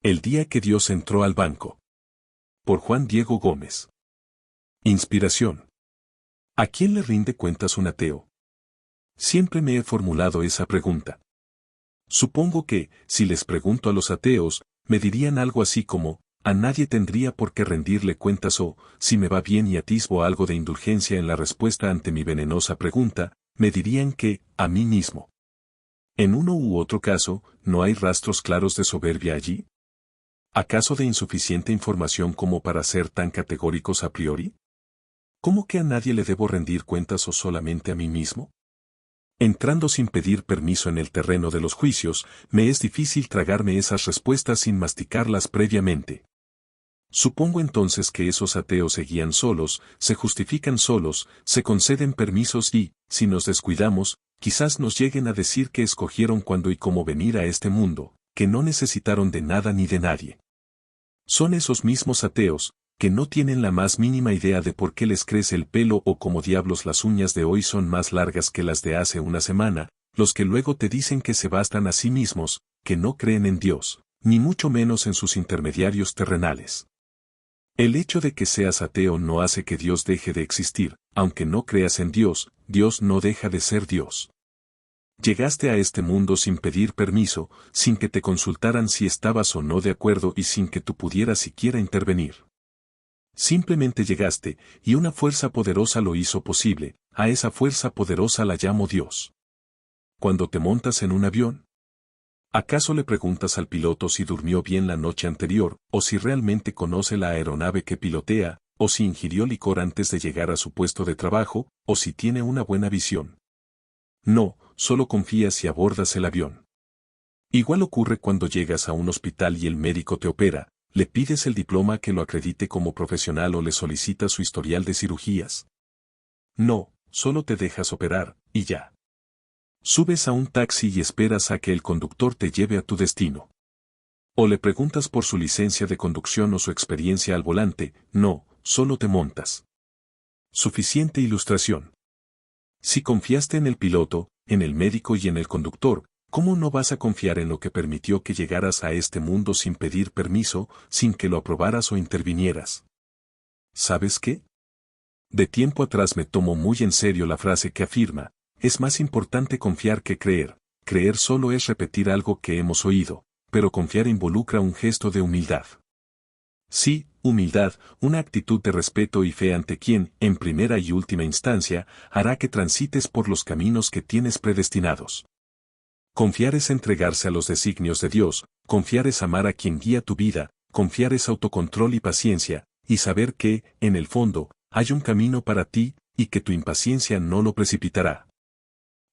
El día que Dios entró al banco. Por Juan Diego Gómez. Inspiración. ¿A quién le rinde cuentas un ateo? Siempre me he formulado esa pregunta. Supongo que, si les pregunto a los ateos, me dirían algo así como, a nadie tendría por qué rendirle cuentas o, si me va bien y atisbo algo de indulgencia en la respuesta ante mi venenosa pregunta, me dirían que, a mí mismo. En uno u otro caso, ¿no hay rastros claros de soberbia allí? ¿Acaso de insuficiente información como para ser tan categóricos a priori? ¿Cómo que a nadie le debo rendir cuentas o solamente a mí mismo? Entrando sin pedir permiso en el terreno de los juicios, me es difícil tragarme esas respuestas sin masticarlas previamente. Supongo entonces que esos ateos se guían solos, se justifican solos, se conceden permisos y, si nos descuidamos, quizás nos lleguen a decir que escogieron cuándo y cómo venir a este mundo, que no necesitaron de nada ni de nadie. Son esos mismos ateos, que no tienen la más mínima idea de por qué les crece el pelo o cómo diablos las uñas de hoy son más largas que las de hace una semana, los que luego te dicen que se bastan a sí mismos, que no creen en Dios, ni mucho menos en sus intermediarios terrenales. El hecho de que seas ateo no hace que Dios deje de existir, aunque no creas en Dios, Dios no deja de ser Dios. Llegaste a este mundo sin pedir permiso, sin que te consultaran si estabas o no de acuerdo y sin que tú pudieras siquiera intervenir. Simplemente llegaste, y una fuerza poderosa lo hizo posible, a esa fuerza poderosa la llamo Dios. Cuando te montas en un avión, ¿acaso le preguntas al piloto si durmió bien la noche anterior, o si realmente conoce la aeronave que pilotea, o si ingirió licor antes de llegar a su puesto de trabajo, o si tiene una buena visión? No, solo confías y abordas el avión. Igual ocurre cuando llegas a un hospital y el médico te opera, le pides el diploma que lo acredite como profesional o le solicitas su historial de cirugías. No, solo te dejas operar, y ya. Subes a un taxi y esperas a que el conductor te lleve a tu destino. O le preguntas por su licencia de conducción o su experiencia al volante, no, solo te montas. Suficiente ilustración. Si confiaste en el piloto, en el médico y en el conductor, ¿cómo no vas a confiar en lo que permitió que llegaras a este mundo sin pedir permiso, sin que lo aprobaras o intervinieras? ¿Sabes qué? De tiempo atrás me tomo muy en serio la frase que afirma, es más importante confiar que creer. Creer solo es repetir algo que hemos oído, pero confiar involucra un gesto de humildad. Sí, humildad, una actitud de respeto y fe ante quien, en primera y última instancia, hará que transites por los caminos que tienes predestinados. Confiar es entregarse a los designios de Dios, confiar es amar a quien guía tu vida, confiar es autocontrol y paciencia, y saber que, en el fondo, hay un camino para ti, y que tu impaciencia no lo precipitará.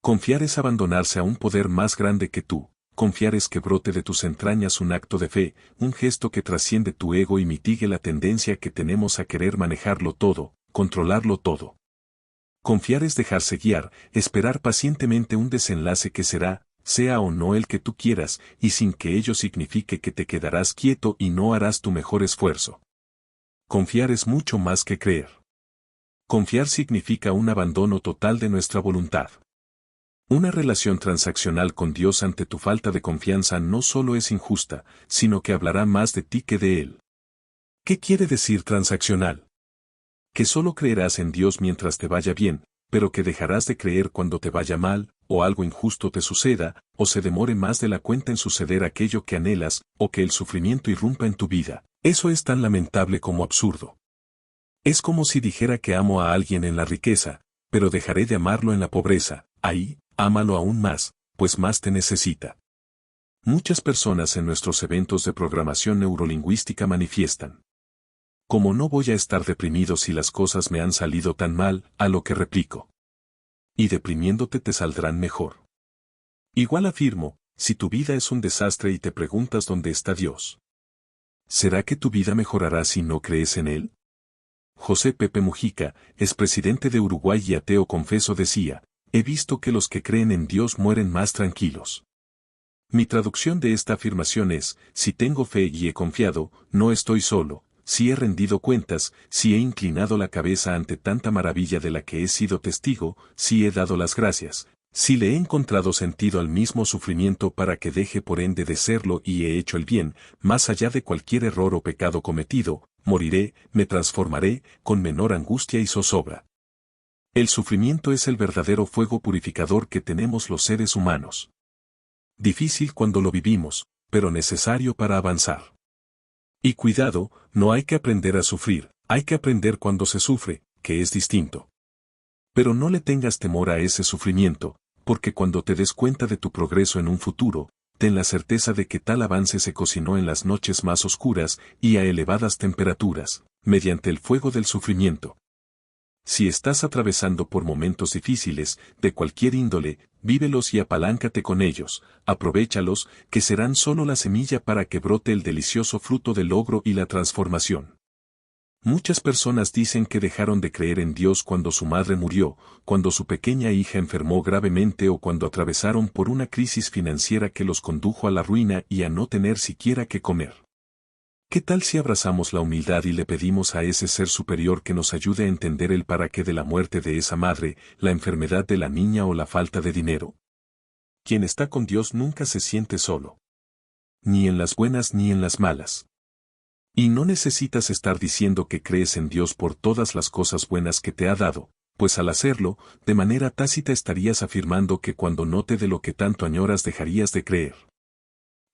Confiar es abandonarse a un poder más grande que tú. Confiar es que brote de tus entrañas un acto de fe, un gesto que trasciende tu ego y mitigue la tendencia que tenemos a querer manejarlo todo, controlarlo todo. Confiar es dejarse guiar, esperar pacientemente un desenlace que será, sea o no el que tú quieras, y sin que ello signifique que te quedarás quieto y no harás tu mejor esfuerzo. Confiar es mucho más que creer. Confiar significa un abandono total de nuestra voluntad. Una relación transaccional con Dios ante tu falta de confianza no solo es injusta, sino que hablará más de ti que de Él. ¿Qué quiere decir transaccional? Que solo creerás en Dios mientras te vaya bien, pero que dejarás de creer cuando te vaya mal, o algo injusto te suceda, o se demore más de la cuenta en suceder aquello que anhelas, o que el sufrimiento irrumpa en tu vida. Eso es tan lamentable como absurdo. Es como si dijera que amo a alguien en la riqueza, pero dejaré de amarlo en la pobreza. Ahí, ámalo aún más, pues más te necesita. Muchas personas en nuestros eventos de programación neurolingüística manifiestan: como no voy a estar deprimido si las cosas me han salido tan mal, a lo que replico: y deprimiéndote te saldrán mejor. Igual afirmo, si tu vida es un desastre y te preguntas dónde está Dios, ¿será que tu vida mejorará si no crees en Él? José Pepe Mujica, expresidente de Uruguay y ateo confeso, decía: he visto que los que creen en Dios mueren más tranquilos. Mi traducción de esta afirmación es: si tengo fe y he confiado, no estoy solo, si he rendido cuentas, si he inclinado la cabeza ante tanta maravilla de la que he sido testigo, si he dado las gracias, Si le he encontrado sentido al mismo sufrimiento para que deje por ende de serlo y he hecho el bien, más allá de cualquier error o pecado cometido, moriré, me transformaré, con menor angustia y zozobra. El sufrimiento es el verdadero fuego purificador que tenemos los seres humanos. Difícil cuando lo vivimos, pero necesario para avanzar. Y cuidado, no hay que aprender a sufrir, hay que aprender cuando se sufre, que es distinto. Pero no le tengas temor a ese sufrimiento, porque cuando te des cuenta de tu progreso en un futuro, ten la certeza de que tal avance se cocinó en las noches más oscuras y a elevadas temperaturas, mediante el fuego del sufrimiento. Si estás atravesando por momentos difíciles, de cualquier índole, vívelos y apaláncate con ellos, aprovéchalos, que serán solo la semilla para que brote el delicioso fruto del logro y la transformación. Muchas personas dicen que dejaron de creer en Dios cuando su madre murió, cuando su pequeña hija enfermó gravemente o cuando atravesaron por una crisis financiera que los condujo a la ruina y a no tener siquiera que comer. ¿Qué tal si abrazamos la humildad y le pedimos a ese ser superior que nos ayude a entender el para qué de la muerte de esa madre, la enfermedad de la niña o la falta de dinero? Quien está con Dios nunca se siente solo. Ni en las buenas ni en las malas. Y no necesitas estar diciendo que crees en Dios por todas las cosas buenas que te ha dado, pues al hacerlo, de manera tácita estarías afirmando que cuando no te dé lo que tanto añoras dejarías de creer.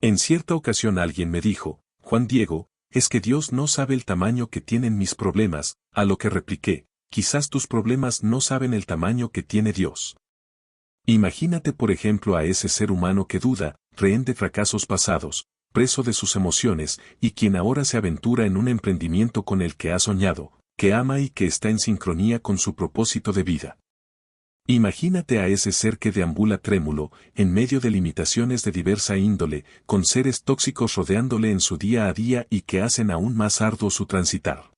En cierta ocasión alguien me dijo, Juan Diego, es que Dios no sabe el tamaño que tienen mis problemas, a lo que repliqué, quizás tus problemas no saben el tamaño que tiene Dios. Imagínate por ejemplo a ese ser humano que duda, rehén de fracasos pasados, preso de sus emociones, y quien ahora se aventura en un emprendimiento con el que ha soñado, que ama y que está en sincronía con su propósito de vida. Imagínate a ese ser que deambula trémulo, en medio de limitaciones de diversa índole, con seres tóxicos rodeándole en su día a día y que hacen aún más arduo su transitar.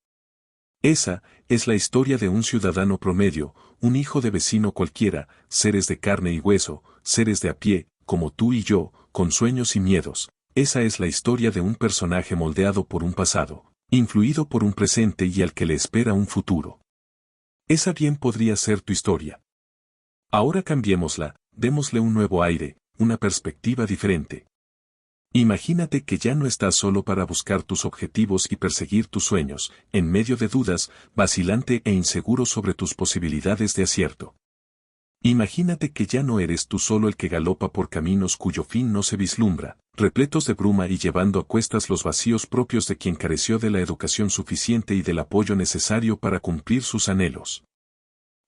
Esa es la historia de un ciudadano promedio, un hijo de vecino cualquiera, seres de carne y hueso, seres de a pie, como tú y yo, con sueños y miedos. Esa es la historia de un personaje moldeado por un pasado, influido por un presente y al que le espera un futuro. Esa bien podría ser tu historia. Ahora cambiémosla, démosle un nuevo aire, una perspectiva diferente. Imagínate que ya no estás solo para buscar tus objetivos y perseguir tus sueños, en medio de dudas, vacilante e inseguro sobre tus posibilidades de acierto. Imagínate que ya no eres tú solo el que galopa por caminos cuyo fin no se vislumbra, repletos de bruma y llevando a cuestas los vacíos propios de quien careció de la educación suficiente y del apoyo necesario para cumplir sus anhelos.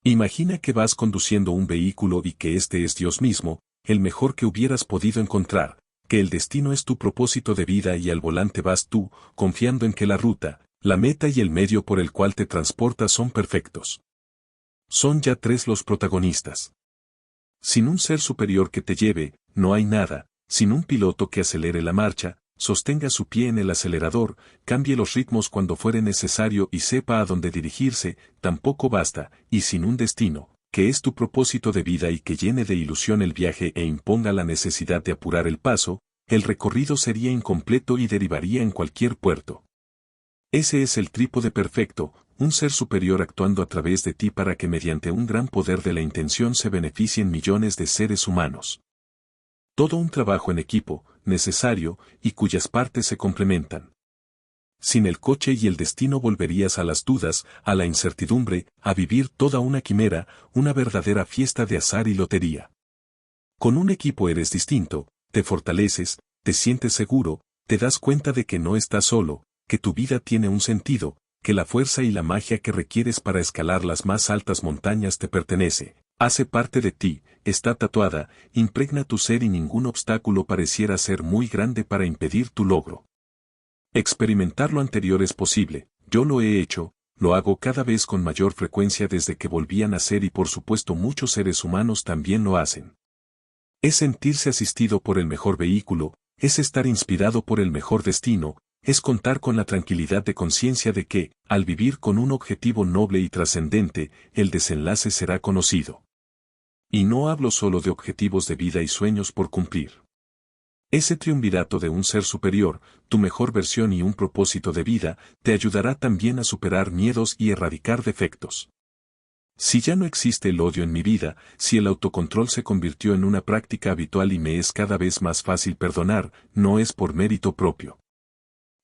Imagina que vas conduciendo un vehículo y que este es Dios mismo, el mejor que hubieras podido encontrar, que el destino es tu propósito de vida y al volante vas tú, confiando en que la ruta, la meta y el medio por el cual te transportas son perfectos. Son ya tres los protagonistas. Sin un ser superior que te lleve, no hay nada, sin un piloto que acelere la marcha, sostenga su pie en el acelerador, cambie los ritmos cuando fuere necesario y sepa a dónde dirigirse, tampoco basta, y sin un destino, que es tu propósito de vida y que llene de ilusión el viaje e imponga la necesidad de apurar el paso, el recorrido sería incompleto y derivaría en cualquier puerto. Ese es el trípode perfecto, un ser superior actuando a través de ti para que mediante un gran poder de la intención se beneficien millones de seres humanos. Todo un trabajo en equipo, necesario, y cuyas partes se complementan. Sin el coche y el destino volverías a las dudas, a la incertidumbre, a vivir toda una quimera, una verdadera fiesta de azar y lotería. Con un equipo eres distinto, te fortaleces, te sientes seguro, te das cuenta de que no estás solo, que tu vida tiene un sentido, que la fuerza y la magia que requieres para escalar las más altas montañas te pertenece, hace parte de ti, está tatuada, impregna tu ser y ningún obstáculo pareciera ser muy grande para impedir tu logro. Experimentar lo anterior es posible, yo lo he hecho, lo hago cada vez con mayor frecuencia desde que volví a nacer y por supuesto muchos seres humanos también lo hacen. Es sentirse asistido por el mejor vehículo, es estar inspirado por el mejor destino, es contar con la tranquilidad de conciencia de que, al vivir con un objetivo noble y trascendente, el desenlace será conocido. Y no hablo solo de objetivos de vida y sueños por cumplir. Ese triunvirato de un ser superior, tu mejor versión y un propósito de vida, te ayudará también a superar miedos y erradicar defectos. Si ya no existe el odio en mi vida, si el autocontrol se convirtió en una práctica habitual y me es cada vez más fácil perdonar, no es por mérito propio.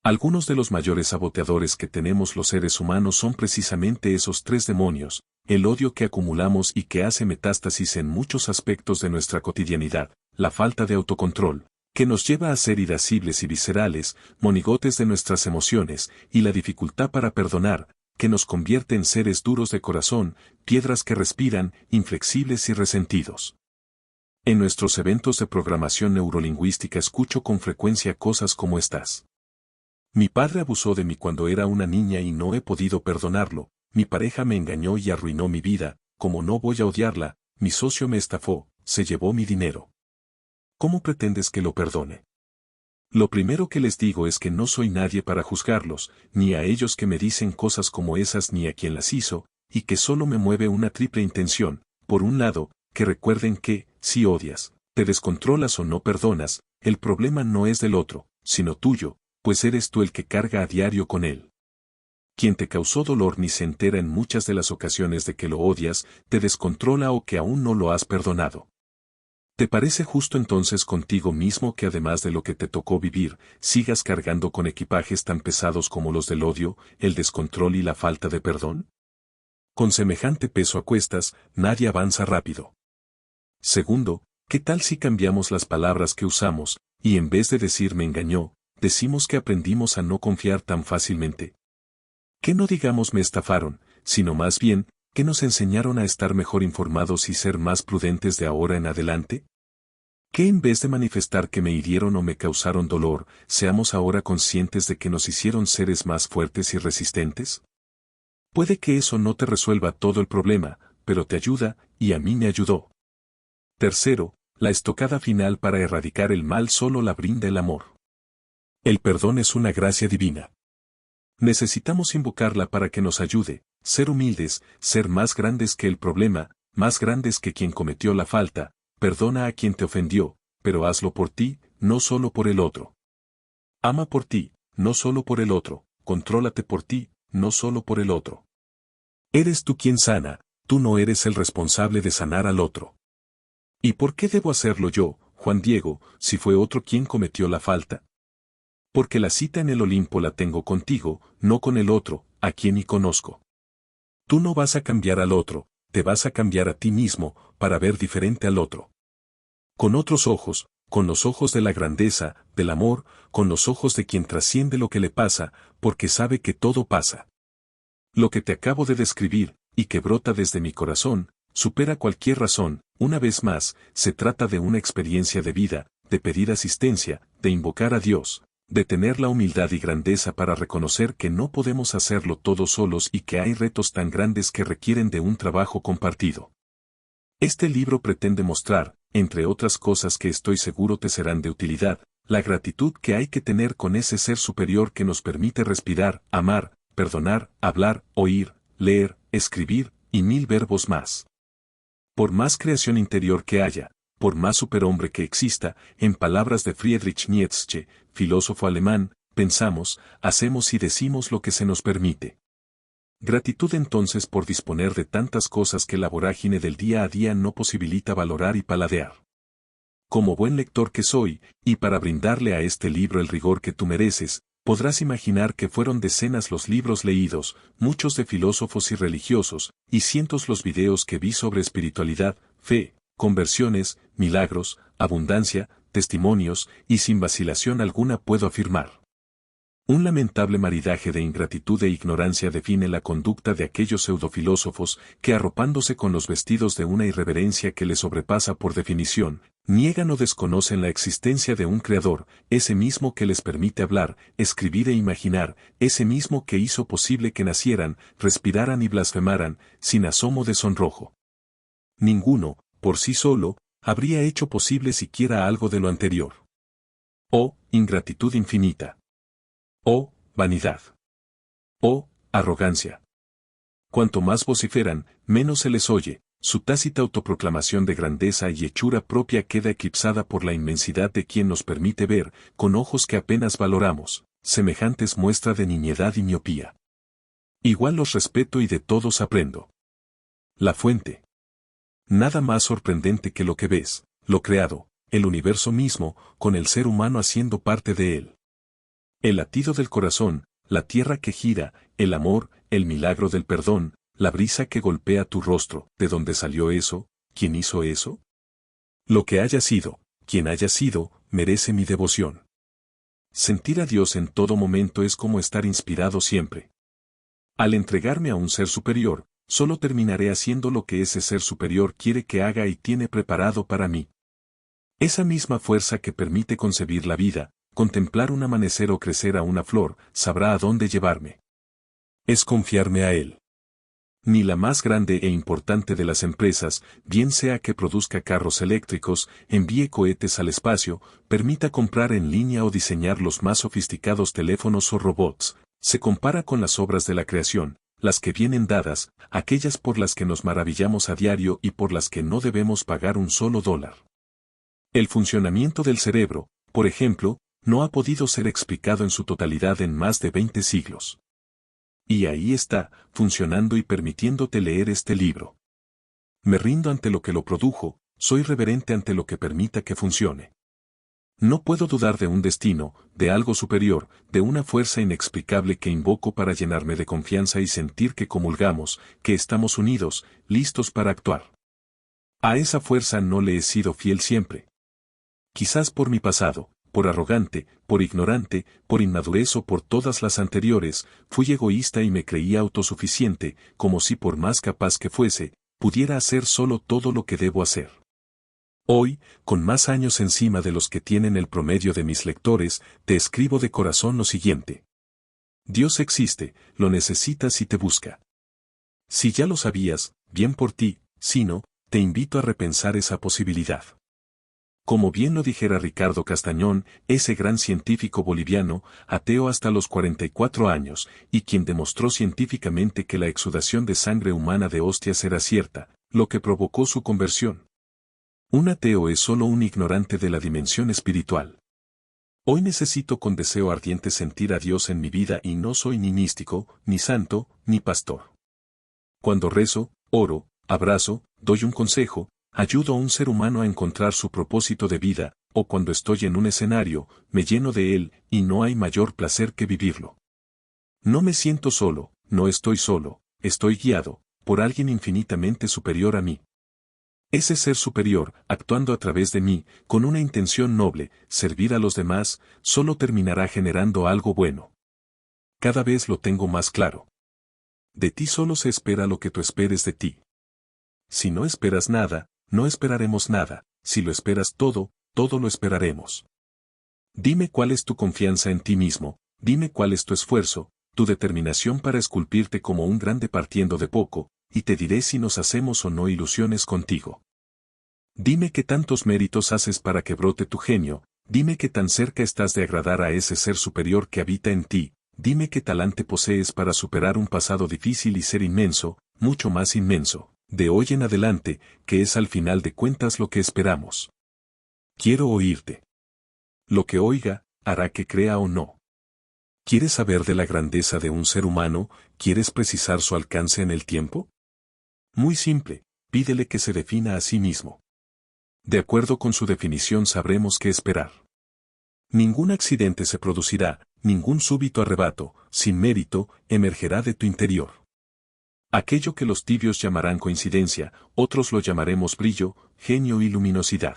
Algunos de los mayores saboteadores que tenemos los seres humanos son precisamente esos tres demonios, el odio que acumulamos y que hace metástasis en muchos aspectos de nuestra cotidianidad, la falta de autocontrol, que nos lleva a ser irascibles y viscerales, monigotes de nuestras emociones, y la dificultad para perdonar, que nos convierte en seres duros de corazón, piedras que respiran, inflexibles y resentidos. En nuestros eventos de programación neurolingüística escucho con frecuencia cosas como estas. Mi padre abusó de mí cuando era una niña y no he podido perdonarlo, mi pareja me engañó y arruinó mi vida, como no voy a odiarla, mi socio me estafó, se llevó mi dinero. ¿Cómo pretendes que lo perdone? Lo primero que les digo es que no soy nadie para juzgarlos, ni a ellos que me dicen cosas como esas ni a quien las hizo, y que solo me mueve una triple intención, por un lado, que recuerden que, si odias, te descontrolas o no perdonas, el problema no es del otro, sino tuyo, pues eres tú el que carga a diario con él. Quien te causó dolor ni se entera en muchas de las ocasiones de que lo odias, te descontrola o que aún no lo has perdonado. ¿Te parece justo entonces contigo mismo que además de lo que te tocó vivir, sigas cargando con equipajes tan pesados como los del odio, el descontrol y la falta de perdón? Con semejante peso a cuestas, nadie avanza rápido. Segundo, ¿qué tal si cambiamos las palabras que usamos, y en vez de decir me engañó, decimos que aprendimos a no confiar tan fácilmente? Que no digamos me estafaron, sino más bien, que nos enseñaron a estar mejor informados y ser más prudentes de ahora en adelante. Que en vez de manifestar que me hirieron o me causaron dolor, seamos ahora conscientes de que nos hicieron seres más fuertes y resistentes. Puede que eso no te resuelva todo el problema, pero te ayuda, y a mí me ayudó. Tercero, la estocada final para erradicar el mal solo la brinda el amor. El perdón es una gracia divina. Necesitamos invocarla para que nos ayude, ser humildes, ser más grandes que el problema, más grandes que quien cometió la falta, perdona a quien te ofendió, pero hazlo por ti, no solo por el otro. Ama por ti, no solo por el otro, contrólate por ti, no solo por el otro. Eres tú quien sana, tú no eres el responsable de sanar al otro. ¿Y por qué debo hacerlo yo, Juan Diego, si fue otro quien cometió la falta? Porque la cita en el Olimpo la tengo contigo, no con el otro, a quien ni conozco. Tú no vas a cambiar al otro, te vas a cambiar a ti mismo, para ver diferente al otro. Con otros ojos, con los ojos de la grandeza, del amor, con los ojos de quien trasciende lo que le pasa, porque sabe que todo pasa. Lo que te acabo de describir, y que brota desde mi corazón, supera cualquier razón, una vez más, se trata de una experiencia de vida, de pedir asistencia, de invocar a Dios, de tener la humildad y grandeza para reconocer que no podemos hacerlo todos solos y que hay retos tan grandes que requieren de un trabajo compartido. Este libro pretende mostrar, entre otras cosas que estoy seguro te serán de utilidad, la gratitud que hay que tener con ese ser superior que nos permite respirar, amar, perdonar, hablar, oír, leer, escribir, y 1000 verbos más. Por más creación interior que haya, por más superhombre que exista, en palabras de Friedrich Nietzsche, filósofo alemán, pensamos, hacemos y decimos lo que se nos permite. Gratitud entonces por disponer de tantas cosas que la vorágine del día a día no posibilita valorar y paladear. Como buen lector que soy, y para brindarle a este libro el rigor que tú mereces, podrás imaginar que fueron decenas los libros leídos, muchos de filósofos y religiosos, y cientos los videos que vi sobre espiritualidad, fe, conversiones, milagros, abundancia, testimonios, y sin vacilación alguna puedo afirmar. Un lamentable maridaje de ingratitud e ignorancia define la conducta de aquellos pseudofilósofos que arropándose con los vestidos de una irreverencia que les sobrepasa por definición, niegan o desconocen la existencia de un creador, ese mismo que les permite hablar, escribir e imaginar, ese mismo que hizo posible que nacieran, respiraran y blasfemaran, sin asomo de sonrojo. Ninguno, por sí solo, habría hecho posible siquiera algo de lo anterior. Oh, ingratitud infinita. Oh, vanidad. Oh, arrogancia. Cuanto más vociferan, menos se les oye, su tácita autoproclamación de grandeza y hechura propia queda eclipsada por la inmensidad de quien nos permite ver, con ojos que apenas valoramos, semejantes muestra de niñedad y miopía. Igual los respeto y de todos aprendo. La fuente. Nada más sorprendente que lo que ves, lo creado, el universo mismo, con el ser humano haciendo parte de él. El latido del corazón, la tierra que gira, el amor, el milagro del perdón, la brisa que golpea tu rostro. ¿De dónde salió eso? ¿Quién hizo eso? Lo que haya sido, quien haya sido, merece mi devoción. Sentir a Dios en todo momento es como estar inspirado siempre. Al entregarme a un ser superior, solo terminaré haciendo lo que ese ser superior quiere que haga y tiene preparado para mí. Esa misma fuerza que permite concebir la vida, contemplar un amanecer o crecer a una flor, sabrá a dónde llevarme. Es confiarme a Él. Ni la más grande e importante de las empresas, bien sea que produzca carros eléctricos, envíe cohetes al espacio, permita comprar en línea o diseñar los más sofisticados teléfonos o robots, se compara con las obras de la creación, las que vienen dadas, aquellas por las que nos maravillamos a diario y por las que no debemos pagar un solo dólar. El funcionamiento del cerebro, por ejemplo, no ha podido ser explicado en su totalidad en más de 20 siglos. Y ahí está, funcionando y permitiéndote leer este libro. Me rindo ante lo que lo produjo, soy reverente ante lo que permita que funcione. No puedo dudar de un destino, de algo superior, de una fuerza inexplicable que invoco para llenarme de confianza y sentir que comulgamos, que estamos unidos, listos para actuar. A esa fuerza no le he sido fiel siempre. Quizás por mi pasado, por arrogante, por ignorante, por inmadurez o por todas las anteriores, fui egoísta y me creía autosuficiente, como si por más capaz que fuese, pudiera hacer solo todo lo que debo hacer. Hoy, con más años encima de los que tienen el promedio de mis lectores, te escribo de corazón lo siguiente. Dios existe, lo necesitas y te busca. Si ya lo sabías, bien por ti, si no, te invito a repensar esa posibilidad. Como bien lo dijera Ricardo Castañón, ese gran científico boliviano, ateo hasta los 44 años, y quien demostró científicamente que la exudación de sangre humana de hostias era cierta, lo que provocó su conversión. Un ateo es solo un ignorante de la dimensión espiritual. Hoy necesito con deseo ardiente sentir a Dios en mi vida y no soy ni místico, ni santo, ni pastor. Cuando rezo, oro, abrazo, doy un consejo, ayudo a un ser humano a encontrar su propósito de vida, o cuando estoy en un escenario, me lleno de él, y no hay mayor placer que vivirlo. No me siento solo, no estoy solo, estoy guiado, por alguien infinitamente superior a mí. Ese ser superior, actuando a través de mí, con una intención noble, servir a los demás, solo terminará generando algo bueno. Cada vez lo tengo más claro. De ti solo se espera lo que tú esperes de ti. Si no esperas nada, no esperaremos nada, si lo esperas todo, todo lo esperaremos. Dime cuál es tu confianza en ti mismo, dime cuál es tu esfuerzo, tu determinación para esculpirte como un grande partiendo de poco, y te diré si nos hacemos o no ilusiones contigo. Dime qué tantos méritos haces para que brote tu genio, dime qué tan cerca estás de agradar a ese ser superior que habita en ti, dime qué talante posees para superar un pasado difícil y ser inmenso, mucho más inmenso, de hoy en adelante, que es al final de cuentas lo que esperamos. Quiero oírte. Lo que oiga, hará que crea o no. ¿Quieres saber de la grandeza de un ser humano? ¿Quieres precisar su alcance en el tiempo? Muy simple, pídele que se defina a sí mismo. De acuerdo con su definición sabremos qué esperar. Ningún accidente se producirá, ningún súbito arrebato, sin mérito, emergerá de tu interior. Aquello que los tibios llamarán coincidencia, otros lo llamaremos brillo, genio y luminosidad.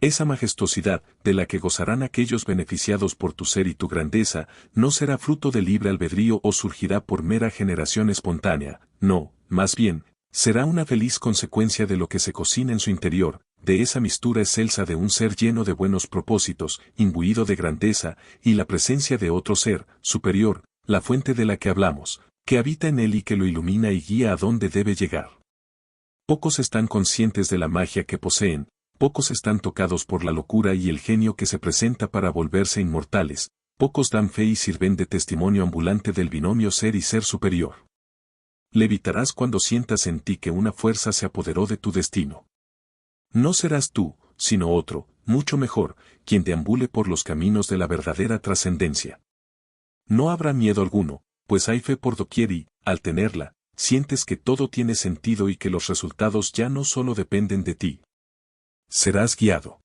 Esa majestuosidad, de la que gozarán aquellos beneficiados por tu ser y tu grandeza, no será fruto de libre albedrío o surgirá por mera generación espontánea, no, más bien, será una feliz consecuencia de lo que se cocina en su interior, de esa mistura excelsa de un ser lleno de buenos propósitos, imbuido de grandeza, y la presencia de otro ser, superior, la fuente de la que hablamos, que habita en él y que lo ilumina y guía a donde debe llegar. Pocos están conscientes de la magia que poseen, pocos están tocados por la locura y el genio que se presenta para volverse inmortales, pocos dan fe y sirven de testimonio ambulante del binomio ser y ser superior. Levitarás cuando sientas en ti que una fuerza se apoderó de tu destino. No serás tú, sino otro, mucho mejor, quien deambule por los caminos de la verdadera trascendencia. No habrá miedo alguno, pues hay fe por doquier y, al tenerla, sientes que todo tiene sentido y que los resultados ya no solo dependen de ti. Serás guiado.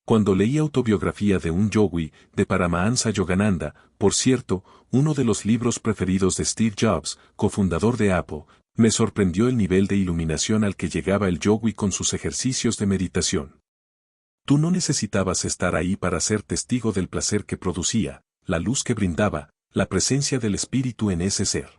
Cuando leí Autobiografía de un Yogi, de Paramahansa Yogananda, por cierto, uno de los libros preferidos de Steve Jobs, cofundador de Apple, me sorprendió el nivel de iluminación al que llegaba el yogi con sus ejercicios de meditación. Tú no necesitabas estar ahí para ser testigo del placer que producía, la luz que brindaba, la presencia del espíritu en ese ser.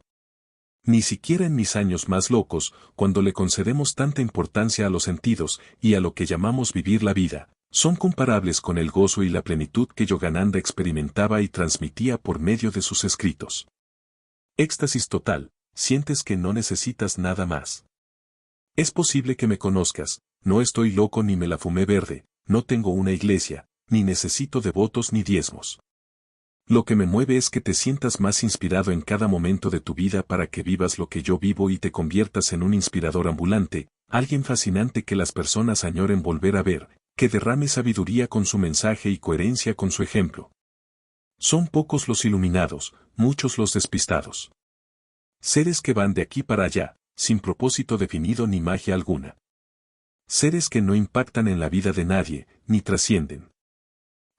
Ni siquiera en mis años más locos, cuando le concedemos tanta importancia a los sentidos y a lo que llamamos vivir la vida, son comparables con el gozo y la plenitud que Yogananda experimentaba y transmitía por medio de sus escritos. Éxtasis total, sientes que no necesitas nada más. Es posible que me conozcas, no estoy loco ni me la fumé verde, no tengo una iglesia, ni necesito devotos ni diezmos. Lo que me mueve es que te sientas más inspirado en cada momento de tu vida para que vivas lo que yo vivo y te conviertas en un inspirador ambulante, alguien fascinante que las personas añoren volver a ver, que derrame sabiduría con su mensaje y coherencia con su ejemplo. Son pocos los iluminados, muchos los despistados. Seres que van de aquí para allá, sin propósito definido ni magia alguna. Seres que no impactan en la vida de nadie, ni trascienden.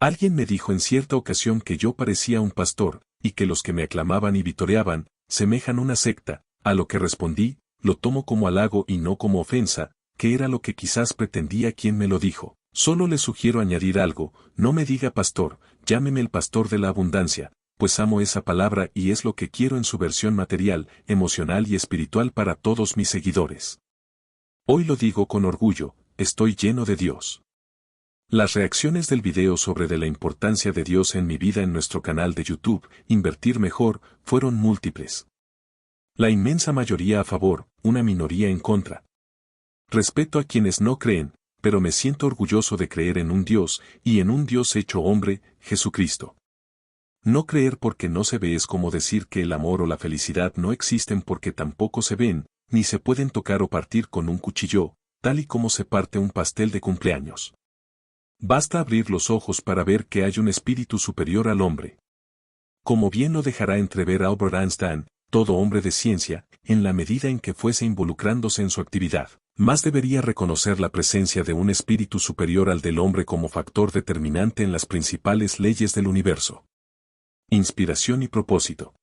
Alguien me dijo en cierta ocasión que yo parecía un pastor, y que los que me aclamaban y vitoreaban, semejan una secta, a lo que respondí, lo tomo como halago y no como ofensa, que era lo que quizás pretendía quien me lo dijo. Solo le sugiero añadir algo, no me diga pastor, llámeme el pastor de la abundancia, pues amo esa palabra y es lo que quiero en su versión material, emocional y espiritual para todos mis seguidores. Hoy lo digo con orgullo, estoy lleno de Dios. Las reacciones del video sobre de la importancia de Dios en mi vida en nuestro canal de YouTube, Invertir Mejor, fueron múltiples. La inmensa mayoría a favor, una minoría en contra. Respeto a quienes no creen, pero me siento orgulloso de creer en un Dios, y en un Dios hecho hombre, Jesucristo. No creer porque no se ve es como decir que el amor o la felicidad no existen porque tampoco se ven, ni se pueden tocar o partir con un cuchillo, tal y como se parte un pastel de cumpleaños. Basta abrir los ojos para ver que hay un espíritu superior al hombre. Como bien lo dejará entrever Albert Einstein, todo hombre de ciencia, en la medida en que fuese involucrándose en su actividad, más debería reconocer la presencia de un espíritu superior al del hombre como factor determinante en las principales leyes del universo. Inspiración y propósito.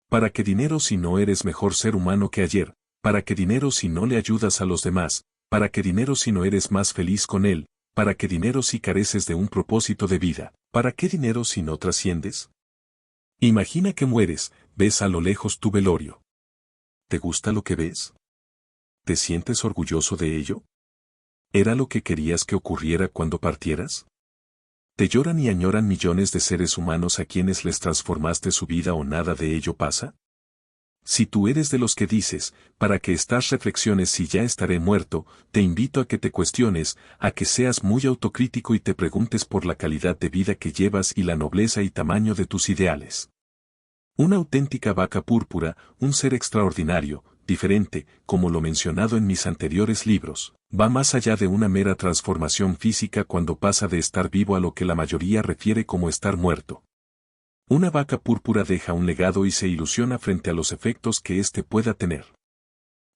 ¿Para qué dinero si no eres mejor ser humano que ayer? ¿Para qué dinero si no le ayudas a los demás? ¿Para qué dinero si no eres más feliz con él? ¿Para qué dinero si careces de un propósito de vida? ¿Para qué dinero si no trasciendes? Imagina que mueres, ves a lo lejos tu velorio. ¿Te gusta lo que ves? ¿Te sientes orgulloso de ello? ¿Era lo que querías que ocurriera cuando partieras? ¿Te lloran y añoran millones de seres humanos a quienes les transformaste su vida o nada de ello pasa? Si tú eres de los que dices, para que estas reflexiones si ya estaré muerto, te invito a que te cuestiones, a que seas muy autocrítico y te preguntes por la calidad de vida que llevas y la nobleza y tamaño de tus ideales. Una auténtica vaca púrpura, un ser extraordinario, diferente, como lo mencionado en mis anteriores libros, va más allá de una mera transformación física cuando pasa de estar vivo a lo que la mayoría refiere como estar muerto. Una vaca púrpura deja un legado y se ilusiona frente a los efectos que éste pueda tener.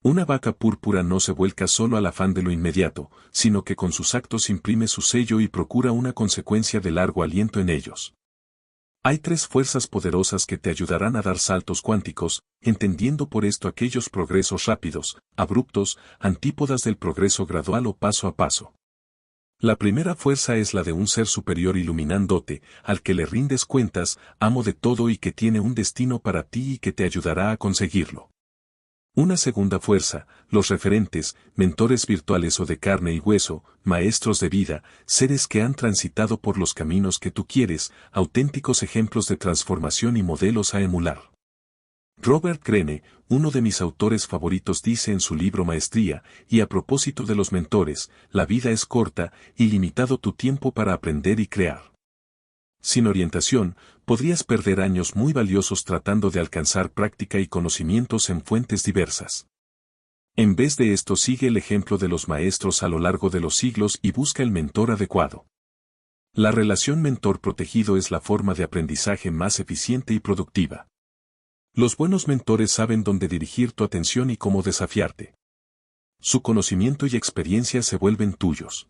Una vaca púrpura no se vuelca solo al afán de lo inmediato, sino que con sus actos imprime su sello y procura una consecuencia de largo aliento en ellos. Hay tres fuerzas poderosas que te ayudarán a dar saltos cuánticos, entendiendo por esto aquellos progresos rápidos, abruptos, antípodas del progreso gradual o paso a paso. La primera fuerza es la de un ser superior iluminándote, al que le rindes cuentas, amo de todo y que tiene un destino para ti y que te ayudará a conseguirlo. Una segunda fuerza, los referentes, mentores virtuales o de carne y hueso, maestros de vida, seres que han transitado por los caminos que tú quieres, auténticos ejemplos de transformación y modelos a emular. Robert Greene, uno de mis autores favoritos, dice en su libro Maestría, y a propósito de los mentores, la vida es corta y limitado tu tiempo para aprender y crear. Sin orientación, podrías perder años muy valiosos tratando de alcanzar práctica y conocimientos en fuentes diversas. En vez de esto, sigue el ejemplo de los maestros a lo largo de los siglos y busca el mentor adecuado. La relación mentor protegido es la forma de aprendizaje más eficiente y productiva. Los buenos mentores saben dónde dirigir tu atención y cómo desafiarte. Su conocimiento y experiencia se vuelven tuyos.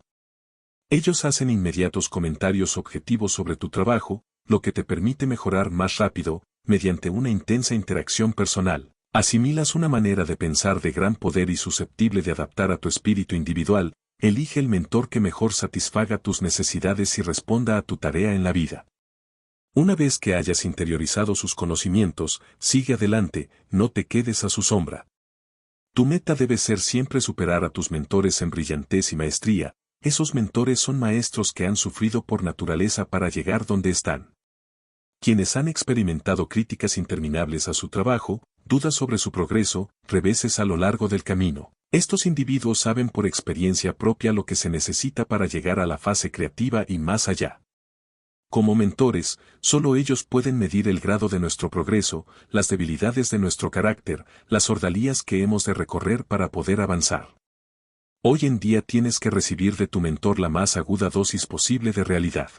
Ellos hacen inmediatos comentarios objetivos sobre tu trabajo, lo que te permite mejorar más rápido, mediante una intensa interacción personal. Asimilas una manera de pensar de gran poder y susceptible de adaptar a tu espíritu individual. Elige el mentor que mejor satisfaga tus necesidades y responda a tu tarea en la vida. Una vez que hayas interiorizado sus conocimientos, sigue adelante, no te quedes a su sombra. Tu meta debe ser siempre superar a tus mentores en brillantez y maestría. Esos mentores son maestros que han sufrido por naturaleza para llegar donde están. Quienes han experimentado críticas interminables a su trabajo, dudas sobre su progreso, reveses a lo largo del camino. Estos individuos saben por experiencia propia lo que se necesita para llegar a la fase creativa y más allá. Como mentores, solo ellos pueden medir el grado de nuestro progreso, las debilidades de nuestro carácter, las ordalías que hemos de recorrer para poder avanzar. Hoy en día tienes que recibir de tu mentor la más aguda dosis posible de realidad.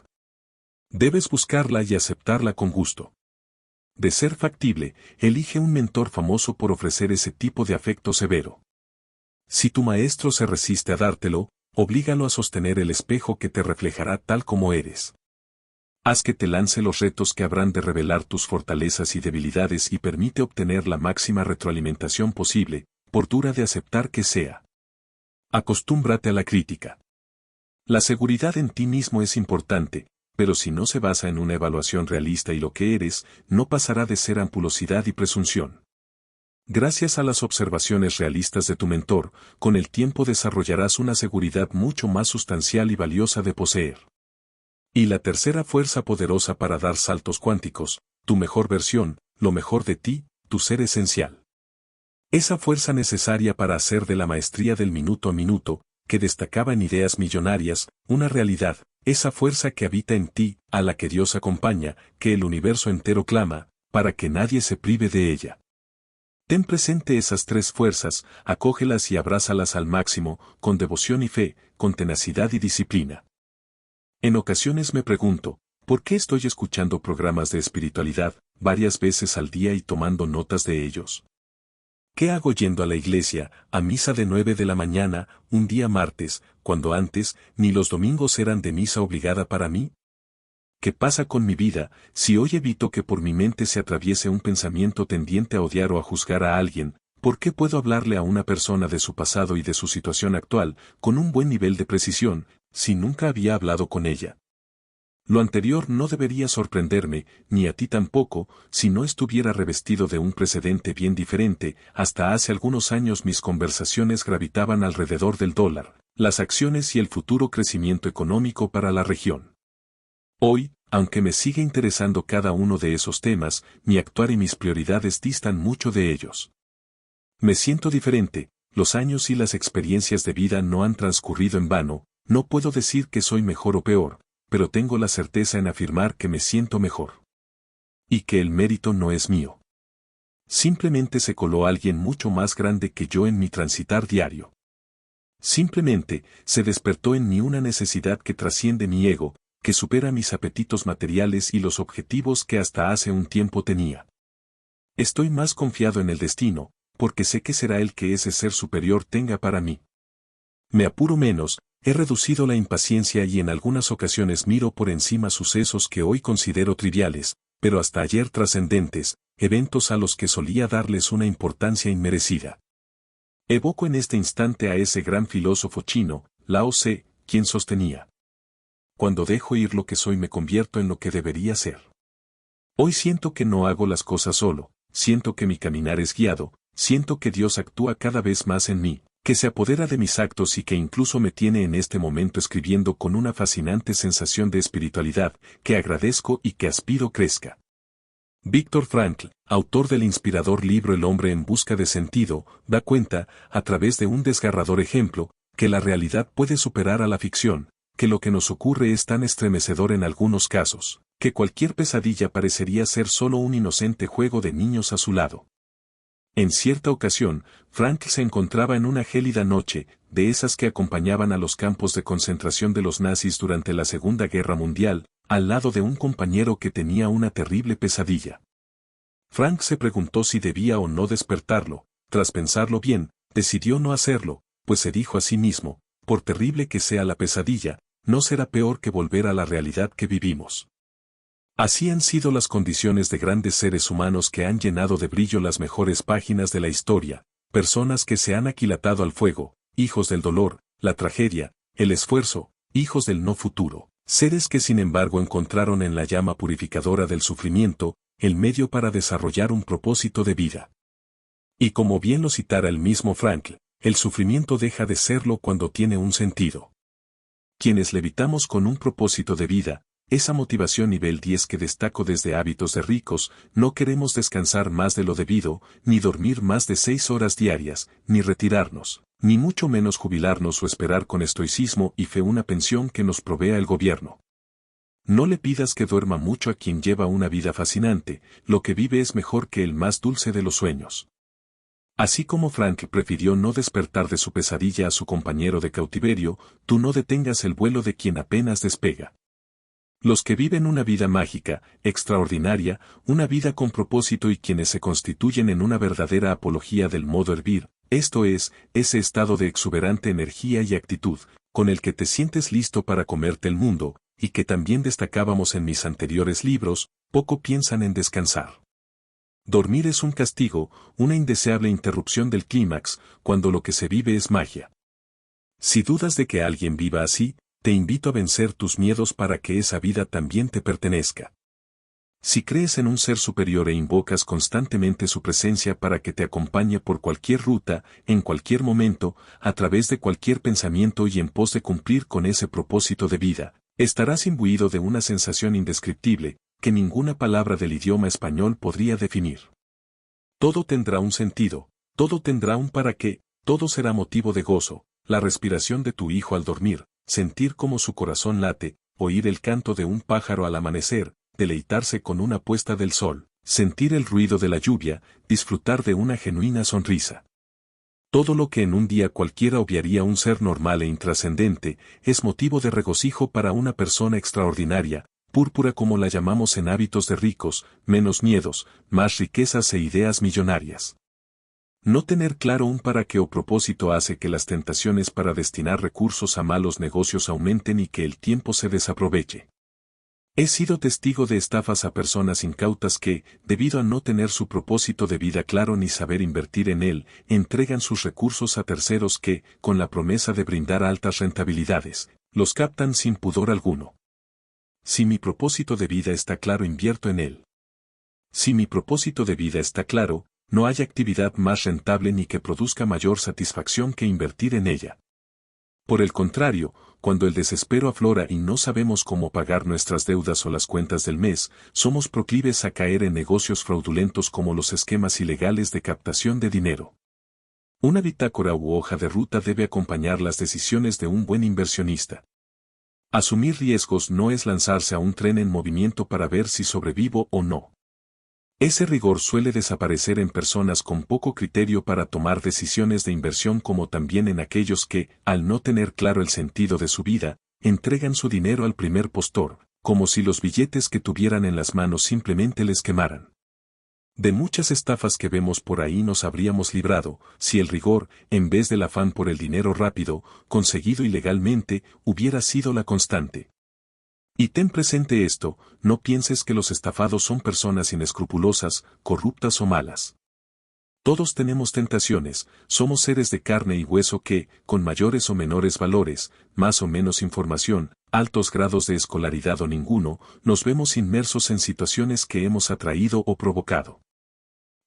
Debes buscarla y aceptarla con gusto. De ser factible, elige un mentor famoso por ofrecer ese tipo de afecto severo. Si tu maestro se resiste a dártelo, oblígalo a sostener el espejo que te reflejará tal como eres. Haz que te lance los retos que habrán de revelar tus fortalezas y debilidades y permite obtener la máxima retroalimentación posible, por dura de aceptar que sea. Acostúmbrate a la crítica. La seguridad en ti mismo es importante, pero si no se basa en una evaluación realista y lo que eres, no pasará de ser ampulosidad y presunción. Gracias a las observaciones realistas de tu mentor, con el tiempo desarrollarás una seguridad mucho más sustancial y valiosa de poseer. Y la tercera fuerza poderosa para dar saltos cuánticos, tu mejor versión, lo mejor de ti, tu ser esencial. Esa fuerza necesaria para hacer de la maestría del minuto a minuto, que destacaba en ideas millonarias, una realidad, esa fuerza que habita en ti, a la que Dios acompaña, que el universo entero clama, para que nadie se prive de ella. Ten presente esas tres fuerzas, acógelas y abrázalas al máximo, con devoción y fe, con tenacidad y disciplina. En ocasiones me pregunto, ¿por qué estoy escuchando programas de espiritualidad, varias veces al día y tomando notas de ellos? ¿Qué hago yendo a la iglesia, a misa de 9 de la mañana, un día martes, cuando antes, ni los domingos eran de misa obligada para mí? ¿Qué pasa con mi vida, si hoy evito que por mi mente se atraviese un pensamiento tendiente a odiar o a juzgar a alguien? ¿Por qué puedo hablarle a una persona de su pasado y de su situación actual, con un buen nivel de precisión, si nunca había hablado con ella? Lo anterior no debería sorprenderme, ni a ti tampoco, si no estuviera revestido de un precedente bien diferente. Hasta hace algunos años mis conversaciones gravitaban alrededor del dólar, las acciones y el futuro crecimiento económico para la región. Hoy, aunque me sigue interesando cada uno de esos temas, mi actuar y mis prioridades distan mucho de ellos. Me siento diferente, los años y las experiencias de vida no han transcurrido en vano, no puedo decir que soy mejor o peor, pero tengo la certeza en afirmar que me siento mejor. Y que el mérito no es mío. Simplemente se coló alguien mucho más grande que yo en mi transitar diario. Simplemente, se despertó en mí una necesidad que trasciende mi ego, que supera mis apetitos materiales y los objetivos que hasta hace un tiempo tenía. Estoy más confiado en el destino, porque sé que será el que ese ser superior tenga para mí. Me apuro menos, he reducido la impaciencia y en algunas ocasiones miro por encima sucesos que hoy considero triviales, pero hasta ayer trascendentes, eventos a los que solía darles una importancia inmerecida. Evoco en este instante a ese gran filósofo chino, Lao Tse, quien sostenía: cuando dejo ir lo que soy me convierto en lo que debería ser. Hoy siento que no hago las cosas solo, siento que mi caminar es guiado, siento que Dios actúa cada vez más en mí, que se apodera de mis actos y que incluso me tiene en este momento escribiendo con una fascinante sensación de espiritualidad, que agradezco y que aspiro crezca. Viktor Frankl, autor del inspirador libro El hombre en busca de sentido, da cuenta, a través de un desgarrador ejemplo, que la realidad puede superar a la ficción, que lo que nos ocurre es tan estremecedor en algunos casos, que cualquier pesadilla parecería ser solo un inocente juego de niños a su lado. En cierta ocasión, Frank se encontraba en una gélida noche, de esas que acompañaban a los campos de concentración de los nazis durante la Segunda Guerra Mundial, al lado de un compañero que tenía una terrible pesadilla. Frank se preguntó si debía o no despertarlo. Tras pensarlo bien, decidió no hacerlo, pues se dijo a sí mismo, por terrible que sea la pesadilla, no será peor que volver a la realidad que vivimos. Así han sido las condiciones de grandes seres humanos que han llenado de brillo las mejores páginas de la historia, personas que se han aquilatado al fuego, hijos del dolor, la tragedia, el esfuerzo, hijos del no futuro, seres que sin embargo encontraron en la llama purificadora del sufrimiento, el medio para desarrollar un propósito de vida. Y como bien lo citara el mismo Frankl, el sufrimiento deja de serlo cuando tiene un sentido. Quienes levitamos con un propósito de vida, esa motivación nivel 10 que destaco desde Hábitos de Ricos, no queremos descansar más de lo debido, ni dormir más de 6 horas diarias, ni retirarnos, ni mucho menos jubilarnos o esperar con estoicismo y fe una pensión que nos provea el gobierno. No le pidas que duerma mucho a quien lleva una vida fascinante, lo que vive es mejor que el más dulce de los sueños. Así como Frank prefirió no despertar de su pesadilla a su compañero de cautiverio, tú no detengas el vuelo de quien apenas despega. Los que viven una vida mágica, extraordinaria, una vida con propósito y quienes se constituyen en una verdadera apología del modo hervir, esto es, ese estado de exuberante energía y actitud, con el que te sientes listo para comerte el mundo, y que también destacábamos en mis anteriores libros, poco piensan en descansar. Dormir es un castigo, una indeseable interrupción del clímax, cuando lo que se vive es magia. Si dudas de que alguien viva así, te invito a vencer tus miedos para que esa vida también te pertenezca. Si crees en un ser superior e invocas constantemente su presencia para que te acompañe por cualquier ruta, en cualquier momento, a través de cualquier pensamiento y en pos de cumplir con ese propósito de vida, estarás imbuido de una sensación indescriptible, que ninguna palabra del idioma español podría definir. Todo tendrá un sentido, todo tendrá un para qué, todo será motivo de gozo, la respiración de tu hijo al dormir, sentir cómo su corazón late, oír el canto de un pájaro al amanecer, deleitarse con una puesta del sol, sentir el ruido de la lluvia, disfrutar de una genuina sonrisa. Todo lo que en un día cualquiera obviaría un ser normal e intrascendente, es motivo de regocijo para una persona extraordinaria, púrpura como la llamamos en Hábitos de Ricos, menos miedos, más riquezas e ideas millonarias. No tener claro un para qué o propósito hace que las tentaciones para destinar recursos a malos negocios aumenten y que el tiempo se desaproveche. He sido testigo de estafas a personas incautas que, debido a no tener su propósito de vida claro ni saber invertir en él, entregan sus recursos a terceros que, con la promesa de brindar altas rentabilidades, los captan sin pudor alguno. Si mi propósito de vida está claro, invierto en él. Si mi propósito de vida está claro, no hay actividad más rentable ni que produzca mayor satisfacción que invertir en ella. Por el contrario, cuando el desespero aflora y no sabemos cómo pagar nuestras deudas o las cuentas del mes, somos proclives a caer en negocios fraudulentos como los esquemas ilegales de captación de dinero. Una bitácora u hoja de ruta debe acompañar las decisiones de un buen inversionista. Asumir riesgos no es lanzarse a un tren en movimiento para ver si sobrevivo o no. Ese rigor suele desaparecer en personas con poco criterio para tomar decisiones de inversión, como también en aquellos que, al no tener claro el sentido de su vida, entregan su dinero al primer postor, como si los billetes que tuvieran en las manos simplemente les quemaran. De muchas estafas que vemos por ahí nos habríamos librado, si el rigor, en vez del afán por el dinero rápido, conseguido ilegalmente, hubiera sido la constante. Y ten presente esto, no pienses que los estafados son personas inescrupulosas, corruptas o malas. Todos tenemos tentaciones, somos seres de carne y hueso que, con mayores o menores valores, más o menos información, altos grados de escolaridad o ninguno, nos vemos inmersos en situaciones que hemos atraído o provocado.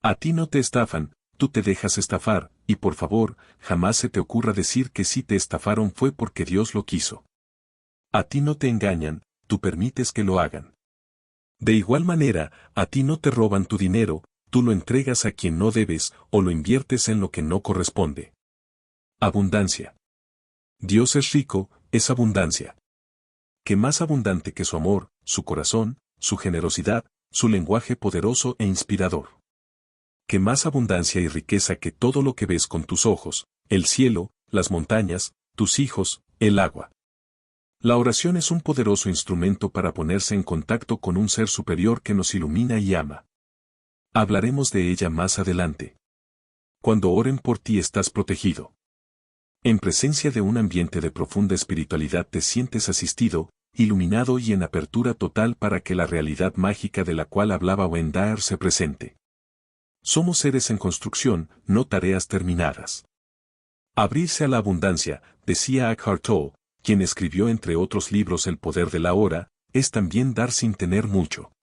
A ti no te estafan, tú te dejas estafar, y por favor, jamás se te ocurra decir que si te estafaron fue porque Dios lo quiso. A ti no te engañan, tú permites que lo hagan. De igual manera, a ti no te roban tu dinero, tú lo entregas a quien no debes o lo inviertes en lo que no corresponde. Abundancia. Dios es rico, es abundancia. ¿Qué más abundante que su amor, su corazón, su generosidad, su lenguaje poderoso e inspirador? ¿Qué más abundancia y riqueza que todo lo que ves con tus ojos, el cielo, las montañas, tus hijos, el agua? La oración es un poderoso instrumento para ponerse en contacto con un ser superior que nos ilumina y ama. Hablaremos de ella más adelante. Cuando oren por ti estás protegido. En presencia de un ambiente de profunda espiritualidad te sientes asistido, iluminado y en apertura total para que la realidad mágica de la cual hablaba Wendaer se presente. Somos seres en construcción, no tareas terminadas. Abrirse a la abundancia, decía Eckhart Tolle, quien escribió entre otros libros El poder de la hora, es también dar sin tener mucho.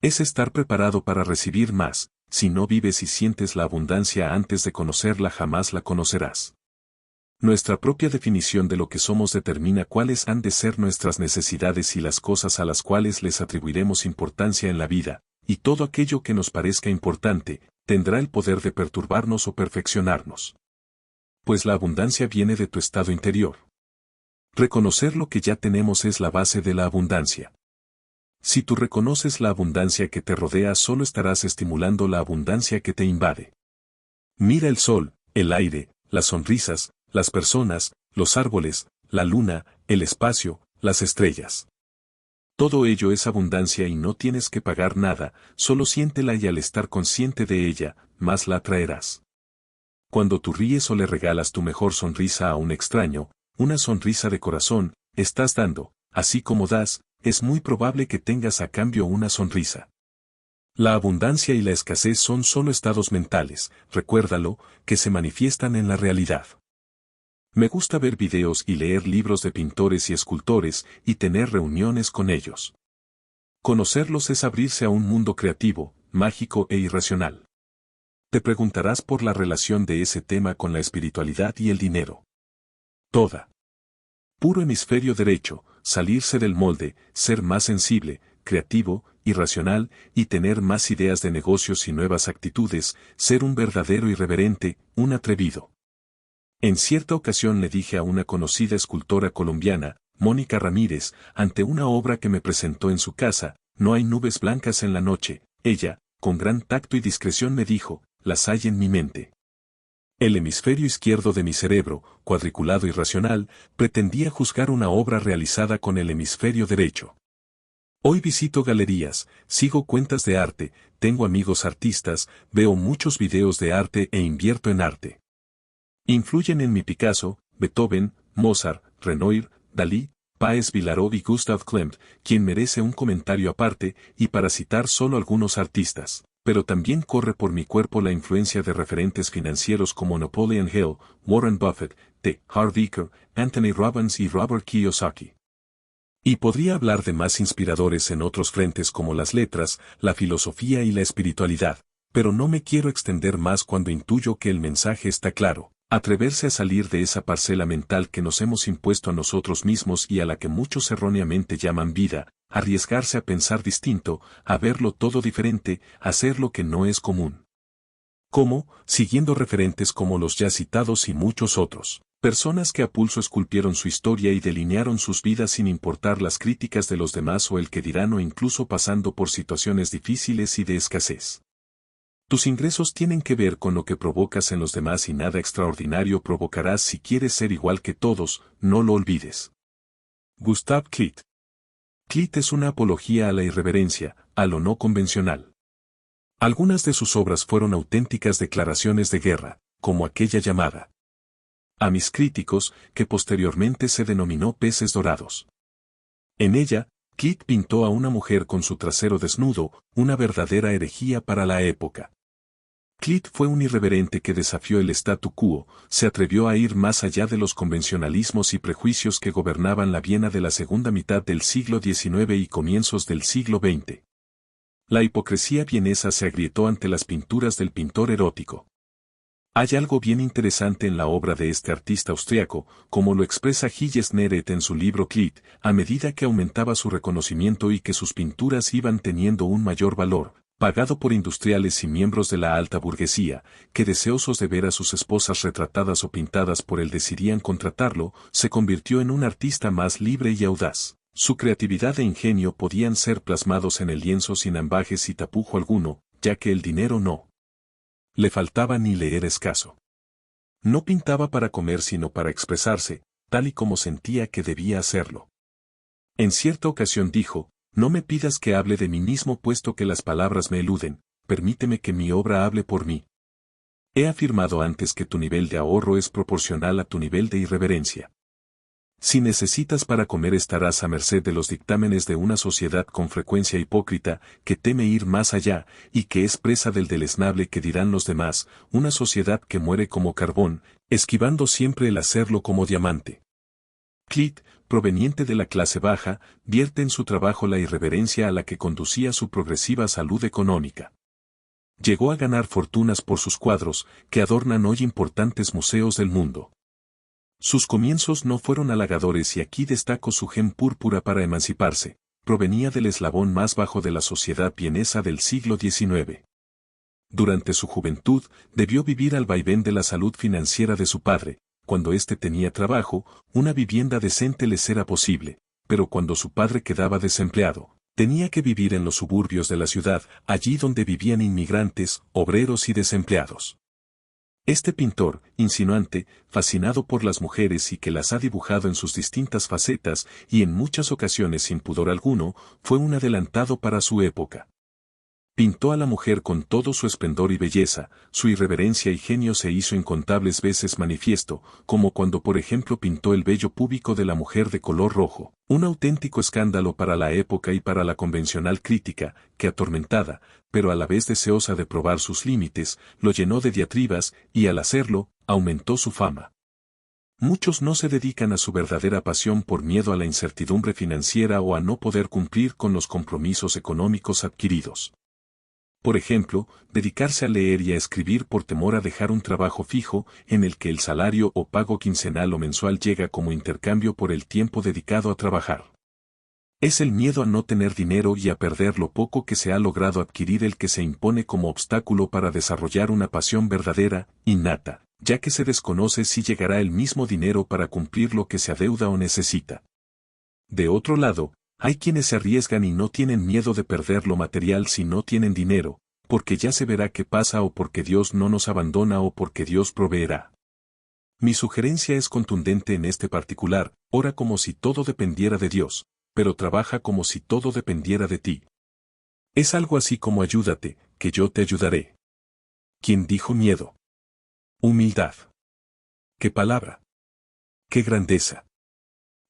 Es estar preparado para recibir más. Si no vives y sientes la abundancia antes de conocerla jamás la conocerás. Nuestra propia definición de lo que somos determina cuáles han de ser nuestras necesidades y las cosas a las cuales les atribuiremos importancia en la vida, y todo aquello que nos parezca importante, tendrá el poder de perturbarnos o perfeccionarnos. Pues la abundancia viene de tu estado interior. Reconocer lo que ya tenemos es la base de la abundancia. Si tú reconoces la abundancia que te rodea, solo estarás estimulando la abundancia que te invade. Mira el sol, el aire, las sonrisas, las personas, los árboles, la luna, el espacio, las estrellas. Todo ello es abundancia y no tienes que pagar nada, solo siéntela y al estar consciente de ella, más la atraerás. Cuando tú ríes o le regalas tu mejor sonrisa a un extraño, una sonrisa de corazón, estás dando, así como das, es muy probable que tengas a cambio una sonrisa. La abundancia y la escasez son solo estados mentales, recuérdalo, que se manifiestan en la realidad. Me gusta ver videos y leer libros de pintores y escultores y tener reuniones con ellos. Conocerlos es abrirse a un mundo creativo, mágico e irracional. Te preguntarás por la relación de ese tema con la espiritualidad y el dinero. Toda. Puro hemisferio derecho, salirse del molde, ser más sensible, creativo, irracional, y tener más ideas de negocios y nuevas actitudes, ser un verdadero irreverente, un atrevido. En cierta ocasión le dije a una conocida escultora colombiana, Mónica Ramírez, ante una obra que me presentó en su casa, no hay nubes blancas en la noche, ella, con gran tacto y discreción me dijo, las hay en mi mente. El hemisferio izquierdo de mi cerebro, cuadriculado y racional, pretendía juzgar una obra realizada con el hemisferio derecho. Hoy visito galerías, sigo cuentas de arte, tengo amigos artistas, veo muchos videos de arte e invierto en arte. Influyen en mi Picasso, Beethoven, Mozart, Renoir, Dalí, Páez Vilaró y Gustav Klimt, quien merece un comentario aparte, y para citar solo algunos artistas. Pero también corre por mi cuerpo la influencia de referentes financieros como Napoleon Hill, Warren Buffett, T. Harv Eker, Anthony Robbins y Robert Kiyosaki. Y podría hablar de más inspiradores en otros frentes como las letras, la filosofía y la espiritualidad, pero no me quiero extender más cuando intuyo que el mensaje está claro. Atreverse a salir de esa parcela mental que nos hemos impuesto a nosotros mismos y a la que muchos erróneamente llaman vida, arriesgarse a pensar distinto, a verlo todo diferente, a hacer lo que no es común. ¿Cómo? Siguiendo referentes como los ya citados y muchos otros. Personas que a pulso esculpieron su historia y delinearon sus vidas sin importar las críticas de los demás o el que dirán o incluso pasando por situaciones difíciles y de escasez. Tus ingresos tienen que ver con lo que provocas en los demás y nada extraordinario provocarás si quieres ser igual que todos, no lo olvides. Gustav Klimt. Klimt es una apología a la irreverencia, a lo no convencional. Algunas de sus obras fueron auténticas declaraciones de guerra, como aquella llamada a mis críticos, que posteriormente se denominó Peces Dorados. En ella, Klimt pintó a una mujer con su trasero desnudo, una verdadera herejía para la época. Klimt fue un irreverente que desafió el statu quo, se atrevió a ir más allá de los convencionalismos y prejuicios que gobernaban la Viena de la segunda mitad del siglo XIX y comienzos del siglo XX. La hipocresía vienesa se agrietó ante las pinturas del pintor erótico. Hay algo bien interesante en la obra de este artista austriaco, como lo expresa Gilles Neret en su libro Klimt, a medida que aumentaba su reconocimiento y que sus pinturas iban teniendo un mayor valor, pagado por industriales y miembros de la alta burguesía, que deseosos de ver a sus esposas retratadas o pintadas por él decidían contratarlo, se convirtió en un artista más libre y audaz. Su creatividad e ingenio podían ser plasmados en el lienzo sin ambajes y tapujo alguno, ya que el dinero no le faltaba ni le era escaso. No pintaba para comer sino para expresarse, tal y como sentía que debía hacerlo. En cierta ocasión dijo, no me pidas que hable de mí mismo puesto que las palabras me eluden, permíteme que mi obra hable por mí. He afirmado antes que tu nivel de ahorro es proporcional a tu nivel de irreverencia. Si necesitas para comer estarás a merced de los dictámenes de una sociedad con frecuencia hipócrita, que teme ir más allá, y que es presa del deleznable que dirán los demás, una sociedad que muere como carbón, esquivando siempre el hacerlo como diamante. Clit, proveniente de la clase baja, vierte en su trabajo la irreverencia a la que conducía su progresiva salud económica. Llegó a ganar fortunas por sus cuadros, que adornan hoy importantes museos del mundo. Sus comienzos no fueron halagadores y aquí destaco su gen púrpura para emanciparse, provenía del eslabón más bajo de la sociedad vienesa del siglo XIX. Durante su juventud, debió vivir al vaivén de la salud financiera de su padre. Cuando éste tenía trabajo, una vivienda decente les era posible, pero cuando su padre quedaba desempleado, tenía que vivir en los suburbios de la ciudad, allí donde vivían inmigrantes, obreros y desempleados. Este pintor, insinuante, fascinado por las mujeres y que las ha dibujado en sus distintas facetas y en muchas ocasiones sin pudor alguno, fue un adelantado para su época. Pintó a la mujer con todo su esplendor y belleza, su irreverencia y genio se hizo incontables veces manifiesto, como cuando por ejemplo pintó el vello púbico de la mujer de color rojo, un auténtico escándalo para la época y para la convencional crítica, que atormentada, pero a la vez deseosa de probar sus límites, lo llenó de diatribas, y al hacerlo, aumentó su fama. Muchos no se dedican a su verdadera pasión por miedo a la incertidumbre financiera o a no poder cumplir con los compromisos económicos adquiridos. Por ejemplo, dedicarse a leer y a escribir por temor a dejar un trabajo fijo, en el que el salario o pago quincenal o mensual llega como intercambio por el tiempo dedicado a trabajar. Es el miedo a no tener dinero y a perder lo poco que se ha logrado adquirir el que se impone como obstáculo para desarrollar una pasión verdadera, innata, ya que se desconoce si llegará el mismo dinero para cumplir lo que se adeuda o necesita. De otro lado, hay quienes se arriesgan y no tienen miedo de perder lo material si no tienen dinero, porque ya se verá qué pasa o porque Dios no nos abandona o porque Dios proveerá. Mi sugerencia es contundente en este particular, ora como si todo dependiera de Dios, pero trabaja como si todo dependiera de ti. Es algo así como ayúdate, que yo te ayudaré. ¿Quién dijo miedo? Humildad. ¡Qué palabra! ¡Qué grandeza!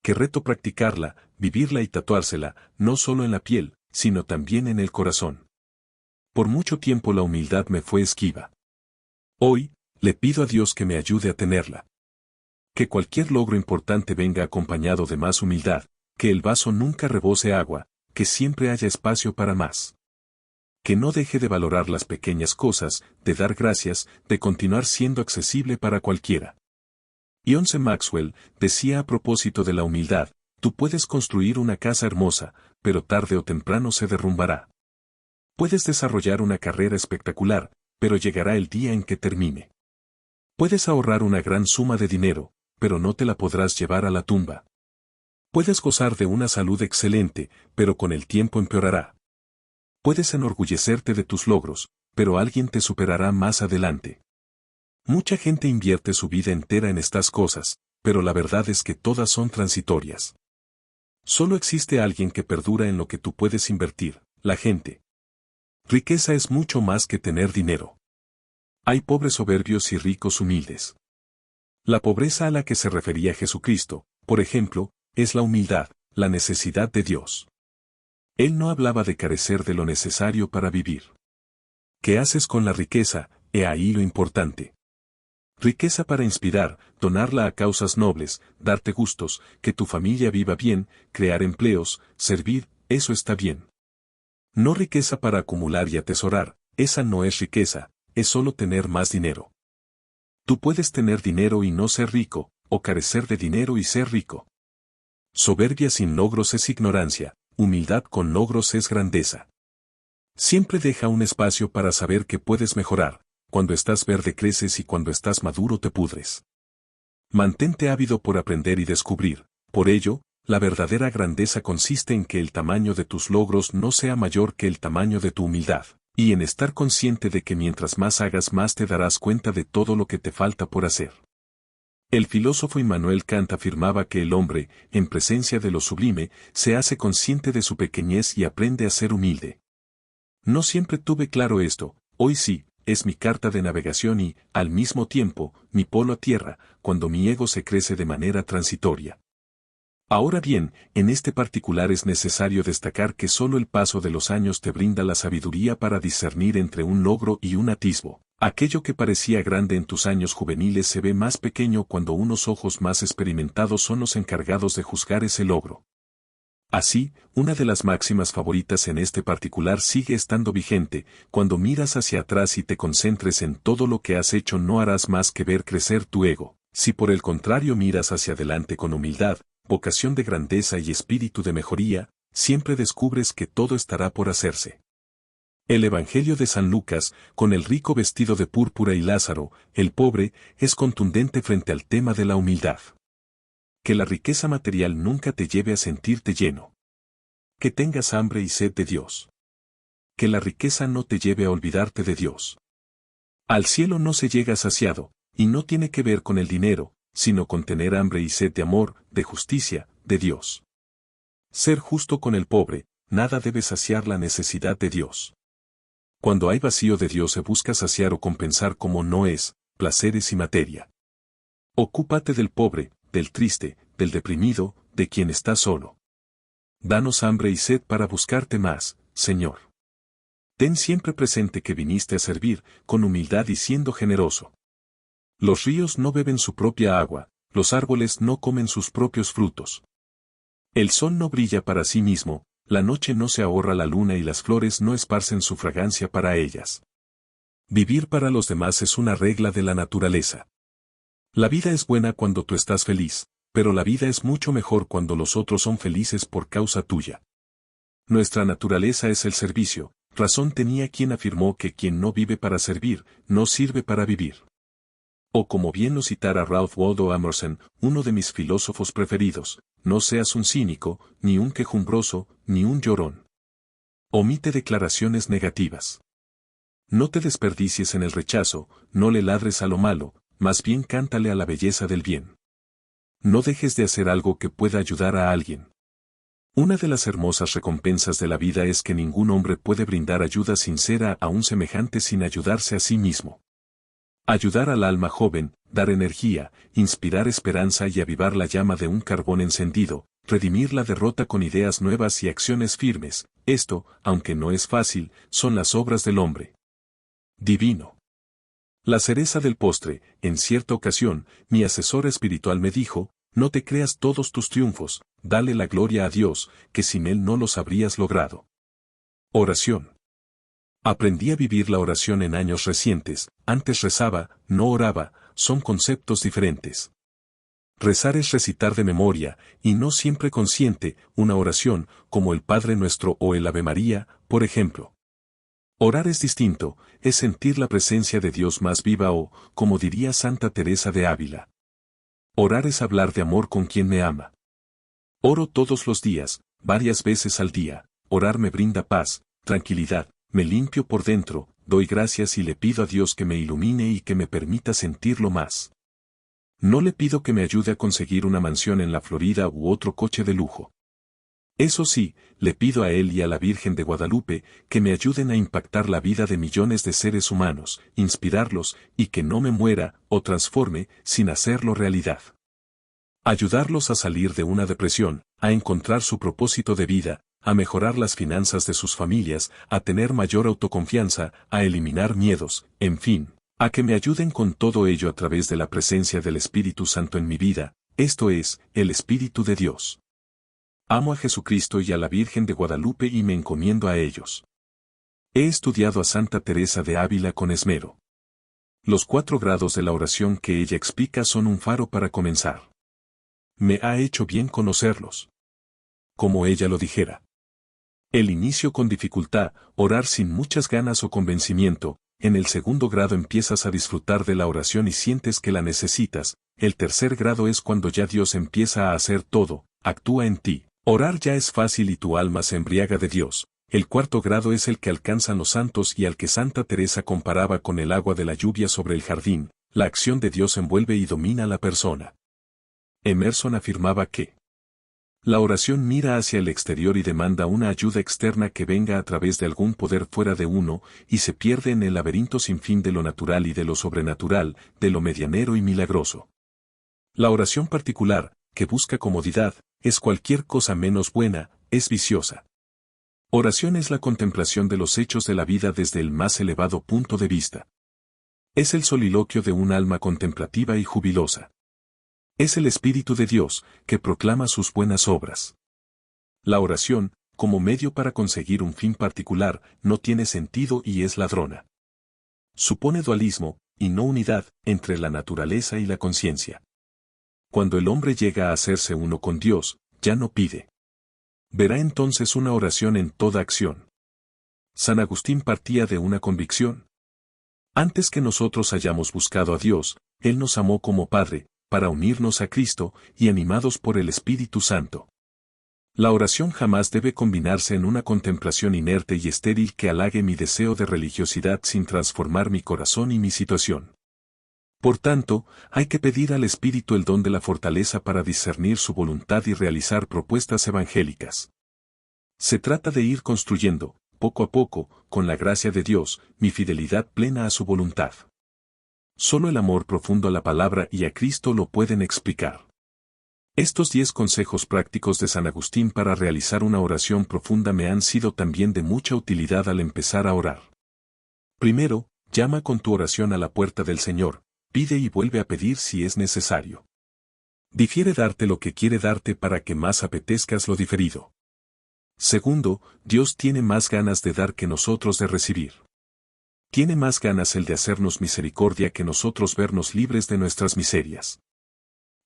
¡Qué reto practicarla, vivirla y tatuársela, no solo en la piel, sino también en el corazón! Por mucho tiempo la humildad me fue esquiva. Hoy, le pido a Dios que me ayude a tenerla. Que cualquier logro importante venga acompañado de más humildad, que el vaso nunca rebose agua, que siempre haya espacio para más. Que no deje de valorar las pequeñas cosas, de dar gracias, de continuar siendo accesible para cualquiera. John C. Maxwell decía a propósito de la humildad, tú puedes construir una casa hermosa, pero tarde o temprano se derrumbará. Puedes desarrollar una carrera espectacular, pero llegará el día en que termine. Puedes ahorrar una gran suma de dinero, pero no te la podrás llevar a la tumba. Puedes gozar de una salud excelente, pero con el tiempo empeorará. Puedes enorgullecerte de tus logros, pero alguien te superará más adelante. Mucha gente invierte su vida entera en estas cosas, pero la verdad es que todas son transitorias. Solo existe alguien que perdura en lo que tú puedes invertir, la gente. Riqueza es mucho más que tener dinero. Hay pobres soberbios y ricos humildes. La pobreza a la que se refería Jesucristo, por ejemplo, es la humildad, la necesidad de Dios. Él no hablaba de carecer de lo necesario para vivir. ¿Qué haces con la riqueza? He ahí lo importante. Riqueza para inspirar, donarla a causas nobles, darte gustos, que tu familia viva bien, crear empleos, servir, eso está bien. No riqueza para acumular y atesorar, esa no es riqueza, es solo tener más dinero. Tú puedes tener dinero y no ser rico, o carecer de dinero y ser rico. Soberbia sin logros es ignorancia, humildad con logros es grandeza. Siempre deja un espacio para saber que puedes mejorar. Cuando estás verde creces y cuando estás maduro te pudres. Mantente ávido por aprender y descubrir, por ello, la verdadera grandeza consiste en que el tamaño de tus logros no sea mayor que el tamaño de tu humildad, y en estar consciente de que mientras más hagas más te darás cuenta de todo lo que te falta por hacer. El filósofo Immanuel Kant afirmaba que el hombre, en presencia de lo sublime, se hace consciente de su pequeñez y aprende a ser humilde. No siempre tuve claro esto, hoy sí, es mi carta de navegación y, al mismo tiempo, mi polo a tierra, cuando mi ego se crece de manera transitoria. Ahora bien, en este particular es necesario destacar que solo el paso de los años te brinda la sabiduría para discernir entre un logro y un atisbo. Aquello que parecía grande en tus años juveniles se ve más pequeño cuando unos ojos más experimentados son los encargados de juzgar ese logro. Así, una de las máximas favoritas en este particular sigue estando vigente: cuando miras hacia atrás y te concentres en todo lo que has hecho no harás más que ver crecer tu ego. Si por el contrario miras hacia adelante con humildad, vocación de grandeza y espíritu de mejoría, siempre descubres que todo estará por hacerse. El Evangelio de San Lucas, con el rico vestido de púrpura y Lázaro, el pobre, es contundente frente al tema de la humildad. Que la riqueza material nunca te lleve a sentirte lleno. Que tengas hambre y sed de Dios. Que la riqueza no te lleve a olvidarte de Dios. Al cielo no se llega saciado, y no tiene que ver con el dinero, sino con tener hambre y sed de amor, de justicia, de Dios. Ser justo con el pobre, nada debe saciar la necesidad de Dios. Cuando hay vacío de Dios se busca saciar o compensar como no es, placeres y materia. Ocúpate del pobre, del triste, del deprimido, de quien está solo. Danos hambre y sed para buscarte más, Señor. Ten siempre presente que viniste a servir, con humildad y siendo generoso. Los ríos no beben su propia agua, los árboles no comen sus propios frutos. El sol no brilla para sí mismo, la noche no se ahorra la luna y las flores no esparcen su fragancia para ellas. Vivir para los demás es una regla de la naturaleza. La vida es buena cuando tú estás feliz, pero la vida es mucho mejor cuando los otros son felices por causa tuya. Nuestra naturaleza es el servicio. Razón tenía quien afirmó que quien no vive para servir, no sirve para vivir. O como bien lo citara Ralph Waldo Emerson, uno de mis filósofos preferidos: no seas un cínico, ni un quejumbroso, ni un llorón. Omite declaraciones negativas. No te desperdicies en el rechazo, no le ladres a lo malo, más bien cántale a la belleza del bien. No dejes de hacer algo que pueda ayudar a alguien. Una de las hermosas recompensas de la vida es que ningún hombre puede brindar ayuda sincera a un semejante sin ayudarse a sí mismo. Ayudar al alma joven, dar energía, inspirar esperanza y avivar la llama de un carbón encendido, redimir la derrota con ideas nuevas y acciones firmes, esto, aunque no es fácil, son las obras del hombre divino. La cereza del postre: en cierta ocasión, mi asesor espiritual me dijo: no te creas todos tus triunfos, dale la gloria a Dios, que sin Él no los habrías logrado. Oración. Aprendí a vivir la oración en años recientes. Antes rezaba, no oraba, son conceptos diferentes. Rezar es recitar de memoria, y no siempre consciente, una oración, como el Padre Nuestro o el Ave María, por ejemplo. Orar es distinto, es sentir la presencia de Dios más viva o, como diría Santa Teresa de Ávila, orar es hablar de amor con quien me ama. Oro todos los días, varias veces al día. Orar me brinda paz, tranquilidad, me limpio por dentro, doy gracias y le pido a Dios que me ilumine y que me permita sentirlo más. No le pido que me ayude a conseguir una mansión en la Florida u otro coche de lujo. Eso sí, le pido a Él y a la Virgen de Guadalupe que me ayuden a impactar la vida de millones de seres humanos, inspirarlos, y que no me muera o transforme sin hacerlo realidad. Ayudarlos a salir de una depresión, a encontrar su propósito de vida, a mejorar las finanzas de sus familias, a tener mayor autoconfianza, a eliminar miedos, en fin, a que me ayuden con todo ello a través de la presencia del Espíritu Santo en mi vida, esto es, el Espíritu de Dios. Amo a Jesucristo y a la Virgen de Guadalupe y me encomiendo a ellos. He estudiado a Santa Teresa de Ávila con esmero. Los 4 grados de la oración que ella explica son un faro para comenzar. Me ha hecho bien conocerlos. Como ella lo dijera. El inicio con dificultad, orar sin muchas ganas o convencimiento. En el 2º grado empiezas a disfrutar de la oración y sientes que la necesitas. El 3er grado es cuando ya Dios empieza a hacer todo, actúa en ti. Orar ya es fácil y tu alma se embriaga de Dios. El 4º grado es el que alcanzan los santos y al que Santa Teresa comparaba con el agua de la lluvia sobre el jardín. La acción de Dios envuelve y domina a la persona. Emerson afirmaba que La oración mira hacia el exterior y demanda una ayuda externa que venga a través de algún poder fuera de uno, y se pierde en el laberinto sin fin de lo natural y de lo sobrenatural, de lo medianero y milagroso. La oración particular, que busca comodidad, es cualquier cosa menos buena, es viciosa. Oración es la contemplación de los hechos de la vida desde el más elevado punto de vista. Es el soliloquio de un alma contemplativa y jubilosa. Es el Espíritu de Dios, que proclama sus buenas obras. La oración, como medio para conseguir un fin particular, no tiene sentido y es ladrona. Supone dualismo, y no unidad, entre la naturaleza y la conciencia. Cuando el hombre llega a hacerse uno con Dios, ya no pide. Verá entonces una oración en toda acción. San Agustín partía de una convicción. Antes que nosotros hayamos buscado a Dios, Él nos amó como Padre, para unirnos a Cristo, y animados por el Espíritu Santo. La oración jamás debe combinarse en una contemplación inerte y estéril que halague mi deseo de religiosidad sin transformar mi corazón y mi situación. Por tanto, hay que pedir al Espíritu el don de la fortaleza para discernir su voluntad y realizar propuestas evangélicas. Se trata de ir construyendo, poco a poco, con la gracia de Dios, mi fidelidad plena a su voluntad. Solo el amor profundo a la palabra y a Cristo lo pueden explicar. Estos 10 consejos prácticos de San Agustín para realizar una oración profunda me han sido también de mucha utilidad al empezar a orar. Primero, llama con tu oración a la puerta del Señor, pide y vuelve a pedir si es necesario. Difiere darte lo que quiere darte para que más apetezcas lo diferido. Segundo, Dios tiene más ganas de dar que nosotros de recibir. Tiene más ganas el de hacernos misericordia que nosotros vernos libres de nuestras miserias.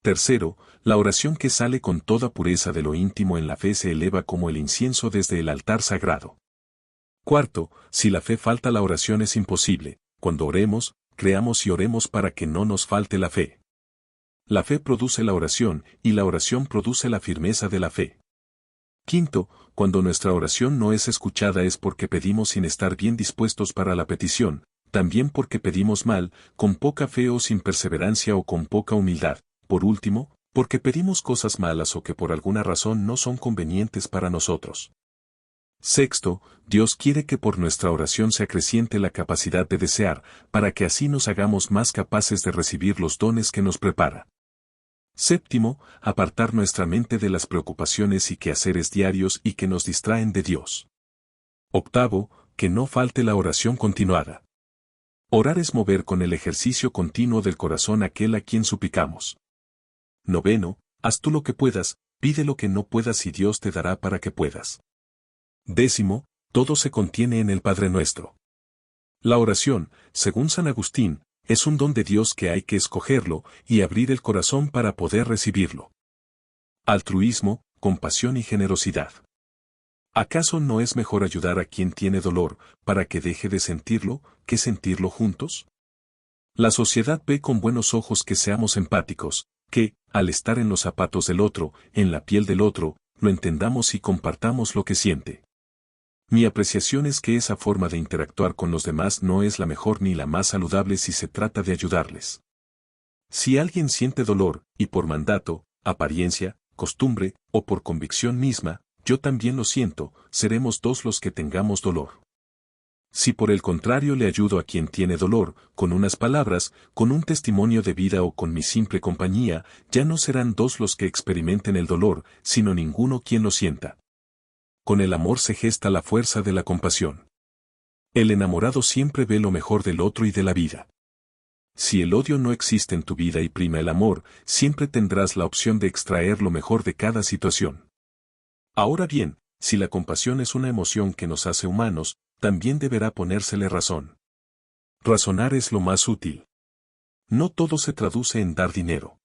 Tercero, la oración que sale con toda pureza de lo íntimo en la fe se eleva como el incienso desde el altar sagrado. Cuarto, si la fe falta la oración es imposible. Cuando oremos, creamos y oremos para que no nos falte la fe. La fe produce la oración, y la oración produce la firmeza de la fe. Quinto, cuando nuestra oración no es escuchada es porque pedimos sin estar bien dispuestos para la petición, también porque pedimos mal, con poca fe o sin perseverancia o con poca humildad. Por último, porque pedimos cosas malas o que por alguna razón no son convenientes para nosotros. Sexto, Dios quiere que por nuestra oración se acreciente la capacidad de desear, para que así nos hagamos más capaces de recibir los dones que nos prepara. Séptimo, apartar nuestra mente de las preocupaciones y quehaceres diarios y que nos distraen de Dios. Octavo, que no falte la oración continuada. Orar es mover con el ejercicio continuo del corazón aquel a quien suplicamos. Noveno, haz tú lo que puedas, pide lo que no puedas y Dios te dará para que puedas. Décimo, todo se contiene en el Padre Nuestro. La oración, según San Agustín, es un don de Dios que hay que escogerlo y abrir el corazón para poder recibirlo. Altruismo, compasión y generosidad. ¿Acaso no es mejor ayudar a quien tiene dolor, para que deje de sentirlo, que sentirlo juntos? La sociedad ve con buenos ojos que seamos empáticos, que, al estar en los zapatos del otro, en la piel del otro, lo entendamos y compartamos lo que siente. Mi apreciación es que esa forma de interactuar con los demás no es la mejor ni la más saludable si se trata de ayudarles. Si alguien siente dolor, y por mandato, apariencia, costumbre, o por convicción misma, yo también lo siento, seremos dos los que tengamos dolor. Si por el contrario le ayudo a quien tiene dolor, con unas palabras, con un testimonio de vida o con mi simple compañía, ya no serán dos los que experimenten el dolor, sino ninguno quien lo sienta. Con el amor se gesta la fuerza de la compasión. El enamorado siempre ve lo mejor del otro y de la vida. Si el odio no existe en tu vida y prima el amor, siempre tendrás la opción de extraer lo mejor de cada situación. Ahora bien, si la compasión es una emoción que nos hace humanos, también deberá ponérsele razón. Razonar es lo más útil. No todo se traduce en dar dinero.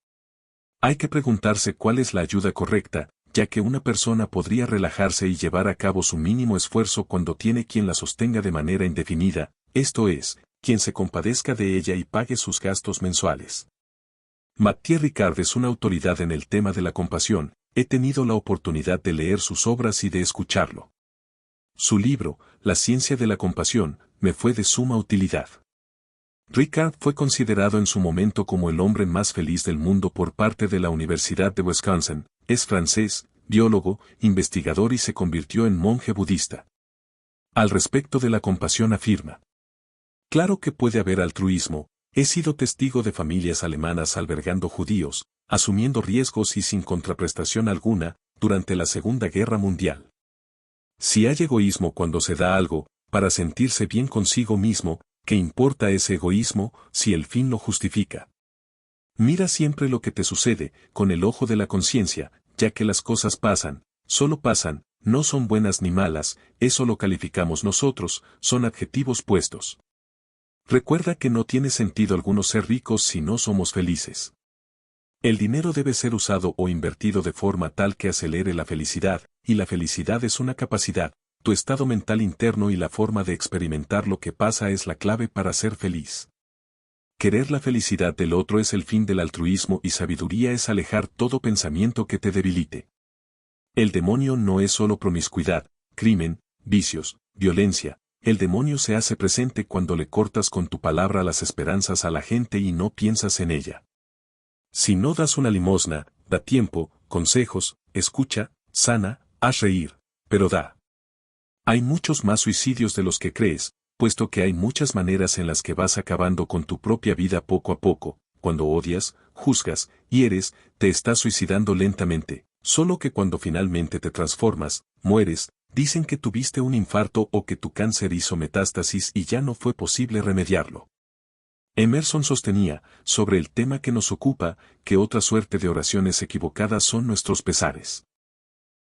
Hay que preguntarse cuál es la ayuda correcta, ya que una persona podría relajarse y llevar a cabo su mínimo esfuerzo cuando tiene quien la sostenga de manera indefinida, esto es, quien se compadezca de ella y pague sus gastos mensuales. Mathieu Ricard es una autoridad en el tema de la compasión, he tenido la oportunidad de leer sus obras y de escucharlo. Su libro, La ciencia de la compasión, me fue de suma utilidad. Ricard fue considerado en su momento como el hombre más feliz del mundo por parte de la Universidad de Wisconsin, es francés, biólogo, investigador y se convirtió en monje budista. Al respecto de la compasión afirma: claro que puede haber altruismo, he sido testigo de familias alemanas albergando judíos, asumiendo riesgos y sin contraprestación alguna, durante la Segunda Guerra Mundial. Si hay egoísmo cuando se da algo, para sentirse bien consigo mismo, ¿qué importa ese egoísmo, si el fin lo justifica? Mira siempre lo que te sucede, con el ojo de la conciencia, ya que las cosas pasan, solo pasan, no son buenas ni malas, eso lo calificamos nosotros, son adjetivos puestos. Recuerda que no tiene sentido alguno ser ricos si no somos felices. El dinero debe ser usado o invertido de forma tal que acelere la felicidad, y la felicidad es una capacidad, tu estado mental interno y la forma de experimentar lo que pasa es la clave para ser feliz. Querer la felicidad del otro es el fin del altruismo y sabiduría es alejar todo pensamiento que te debilite. El demonio no es solo promiscuidad, crimen, vicios, violencia. El demonio se hace presente cuando le cortas con tu palabra las esperanzas a la gente y no piensas en ella. Si no das una limosna, da tiempo, consejos, escucha, sana, haz reír, pero da. Hay muchos más suicidios de los que crees, puesto que hay muchas maneras en las que vas acabando con tu propia vida poco a poco. Cuando odias, juzgas, hieres, te estás suicidando lentamente, solo que cuando finalmente te transformas, mueres, dicen que tuviste un infarto o que tu cáncer hizo metástasis y ya no fue posible remediarlo. Emerson sostenía, sobre el tema que nos ocupa, que otra suerte de oraciones equivocadas son nuestros pesares.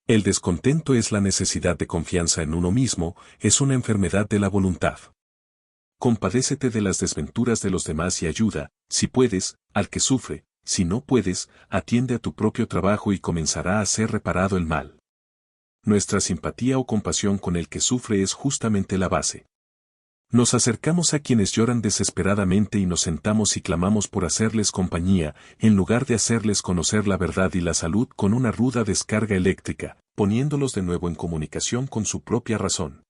El descontento es la necesidad de confianza en uno mismo, es una enfermedad de la voluntad. Compadécete de las desventuras de los demás y ayuda, si puedes, al que sufre, si no puedes, atiende a tu propio trabajo y comenzará a ser reparado el mal. Nuestra simpatía o compasión con el que sufre es justamente la base. Nos acercamos a quienes lloran desesperadamente y nos sentamos y clamamos por hacerles compañía, en lugar de hacerles conocer la verdad y la salud con una ruda descarga eléctrica, poniéndolos de nuevo en comunicación con su propia razón.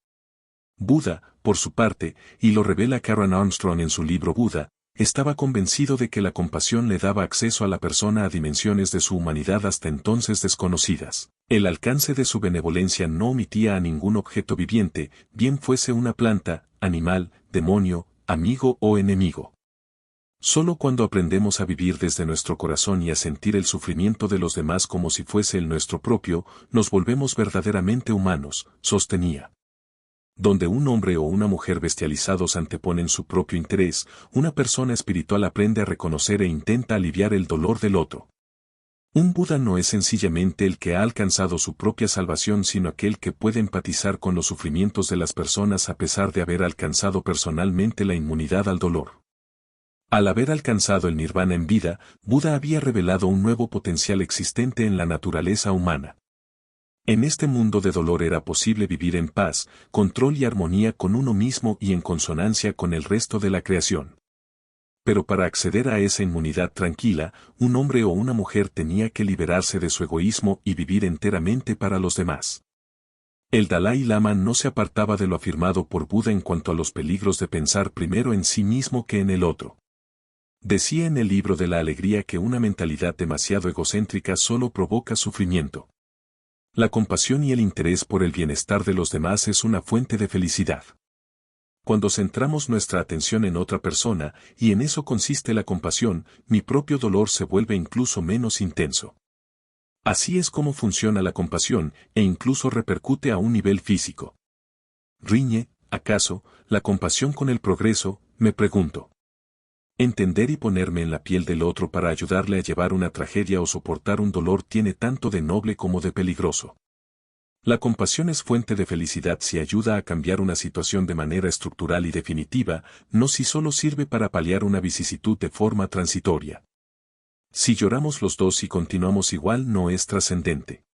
Buda, por su parte, y lo revela Karen Armstrong en su libro Buda, estaba convencido de que la compasión le daba acceso a la persona a dimensiones de su humanidad hasta entonces desconocidas. El alcance de su benevolencia no omitía a ningún objeto viviente, bien fuese una planta, animal, demonio, amigo o enemigo. Solo cuando aprendemos a vivir desde nuestro corazón y a sentir el sufrimiento de los demás como si fuese el nuestro propio, nos volvemos verdaderamente humanos, sostenía. Donde un hombre o una mujer bestializados anteponen su propio interés, una persona espiritual aprende a reconocer e intenta aliviar el dolor del otro. Un Buda no es sencillamente el que ha alcanzado su propia salvación, sino aquel que puede empatizar con los sufrimientos de las personas a pesar de haber alcanzado personalmente la inmunidad al dolor. Al haber alcanzado el nirvana en vida, Buda había revelado un nuevo potencial existente en la naturaleza humana. En este mundo de dolor era posible vivir en paz, control y armonía con uno mismo y en consonancia con el resto de la creación. Pero para acceder a esa inmunidad tranquila, un hombre o una mujer tenía que liberarse de su egoísmo y vivir enteramente para los demás. El Dalai Lama no se apartaba de lo afirmado por Buda en cuanto a los peligros de pensar primero en sí mismo que en el otro. Decía en el libro de la alegría que una mentalidad demasiado egocéntrica solo provoca sufrimiento. La compasión y el interés por el bienestar de los demás es una fuente de felicidad. Cuando centramos nuestra atención en otra persona, y en eso consiste la compasión, mi propio dolor se vuelve incluso menos intenso. Así es como funciona la compasión, e incluso repercute a un nivel físico. ¿Riñe, acaso, la compasión con el progreso?, me pregunto. Entender y ponerme en la piel del otro para ayudarle a llevar una tragedia o soportar un dolor tiene tanto de noble como de peligroso. La compasión es fuente de felicidad si ayuda a cambiar una situación de manera estructural y definitiva, no si solo sirve para paliar una vicisitud de forma transitoria. Si lloramos los dos y continuamos igual no es trascendente.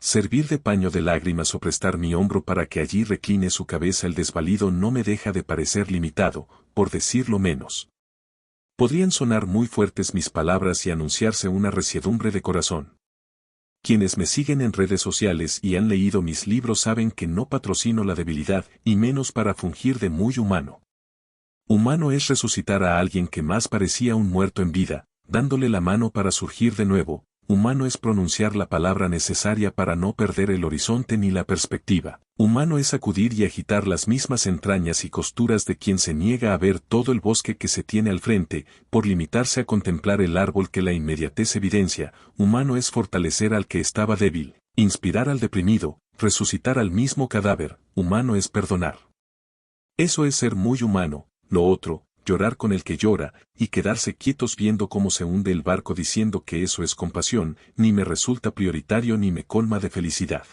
Servir de paño de lágrimas o prestar mi hombro para que allí recline su cabeza el desvalido no me deja de parecer limitado, por decirlo menos. Podrían sonar muy fuertes mis palabras y anunciarse una resiedumbre de corazón. Quienes me siguen en redes sociales y han leído mis libros saben que no patrocino la debilidad, y menos para fungir de muy humano. Humano es resucitar a alguien que más parecía un muerto en vida, dándole la mano para surgir de nuevo, humano es pronunciar la palabra necesaria para no perder el horizonte ni la perspectiva. Humano es sacudir y agitar las mismas entrañas y costuras de quien se niega a ver todo el bosque que se tiene al frente, por limitarse a contemplar el árbol que la inmediatez evidencia. Humano es fortalecer al que estaba débil, inspirar al deprimido, resucitar al mismo cadáver. Humano es perdonar. Eso es ser muy humano. Lo otro, llorar con el que llora, y quedarse quietos viendo cómo se hunde el barco diciendo que eso es compasión, ni me resulta prioritario ni me colma de felicidad.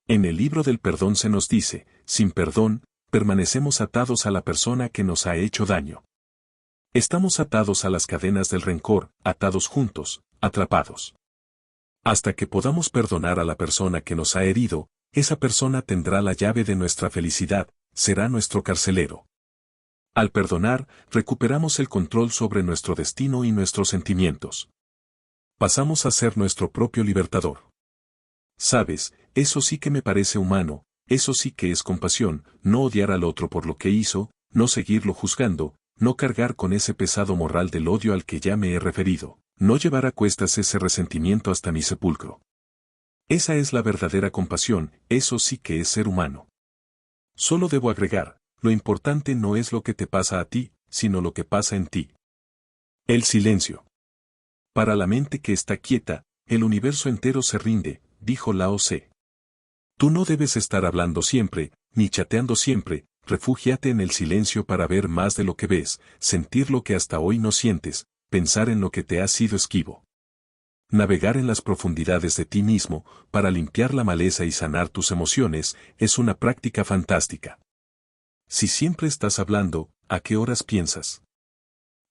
En el libro del perdón se nos dice, sin perdón, permanecemos atados a la persona que nos ha hecho daño. Estamos atados a las cadenas del rencor, atados juntos, atrapados. Hasta que podamos perdonar a la persona que nos ha herido, esa persona tendrá la llave de nuestra felicidad, será nuestro carcelero. Al perdonar, recuperamos el control sobre nuestro destino y nuestros sentimientos. Pasamos a ser nuestro propio libertador. Sabes, eso sí que me parece humano, eso sí que es compasión, no odiar al otro por lo que hizo, no seguirlo juzgando, no cargar con ese pesado moral del odio al que ya me he referido, no llevar a cuestas ese resentimiento hasta mi sepulcro. Esa es la verdadera compasión, eso sí que es ser humano. Solo debo agregar, lo importante no es lo que te pasa a ti, sino lo que pasa en ti. El silencio. Para la mente que está quieta, el universo entero se rinde, dijo Lao Tse. Tú no debes estar hablando siempre, ni chateando siempre, refúgiate en el silencio para ver más de lo que ves, sentir lo que hasta hoy no sientes, pensar en lo que te ha sido esquivo. Navegar en las profundidades de ti mismo, para limpiar la maleza y sanar tus emociones, es una práctica fantástica. Si siempre estás hablando, ¿a qué horas piensas?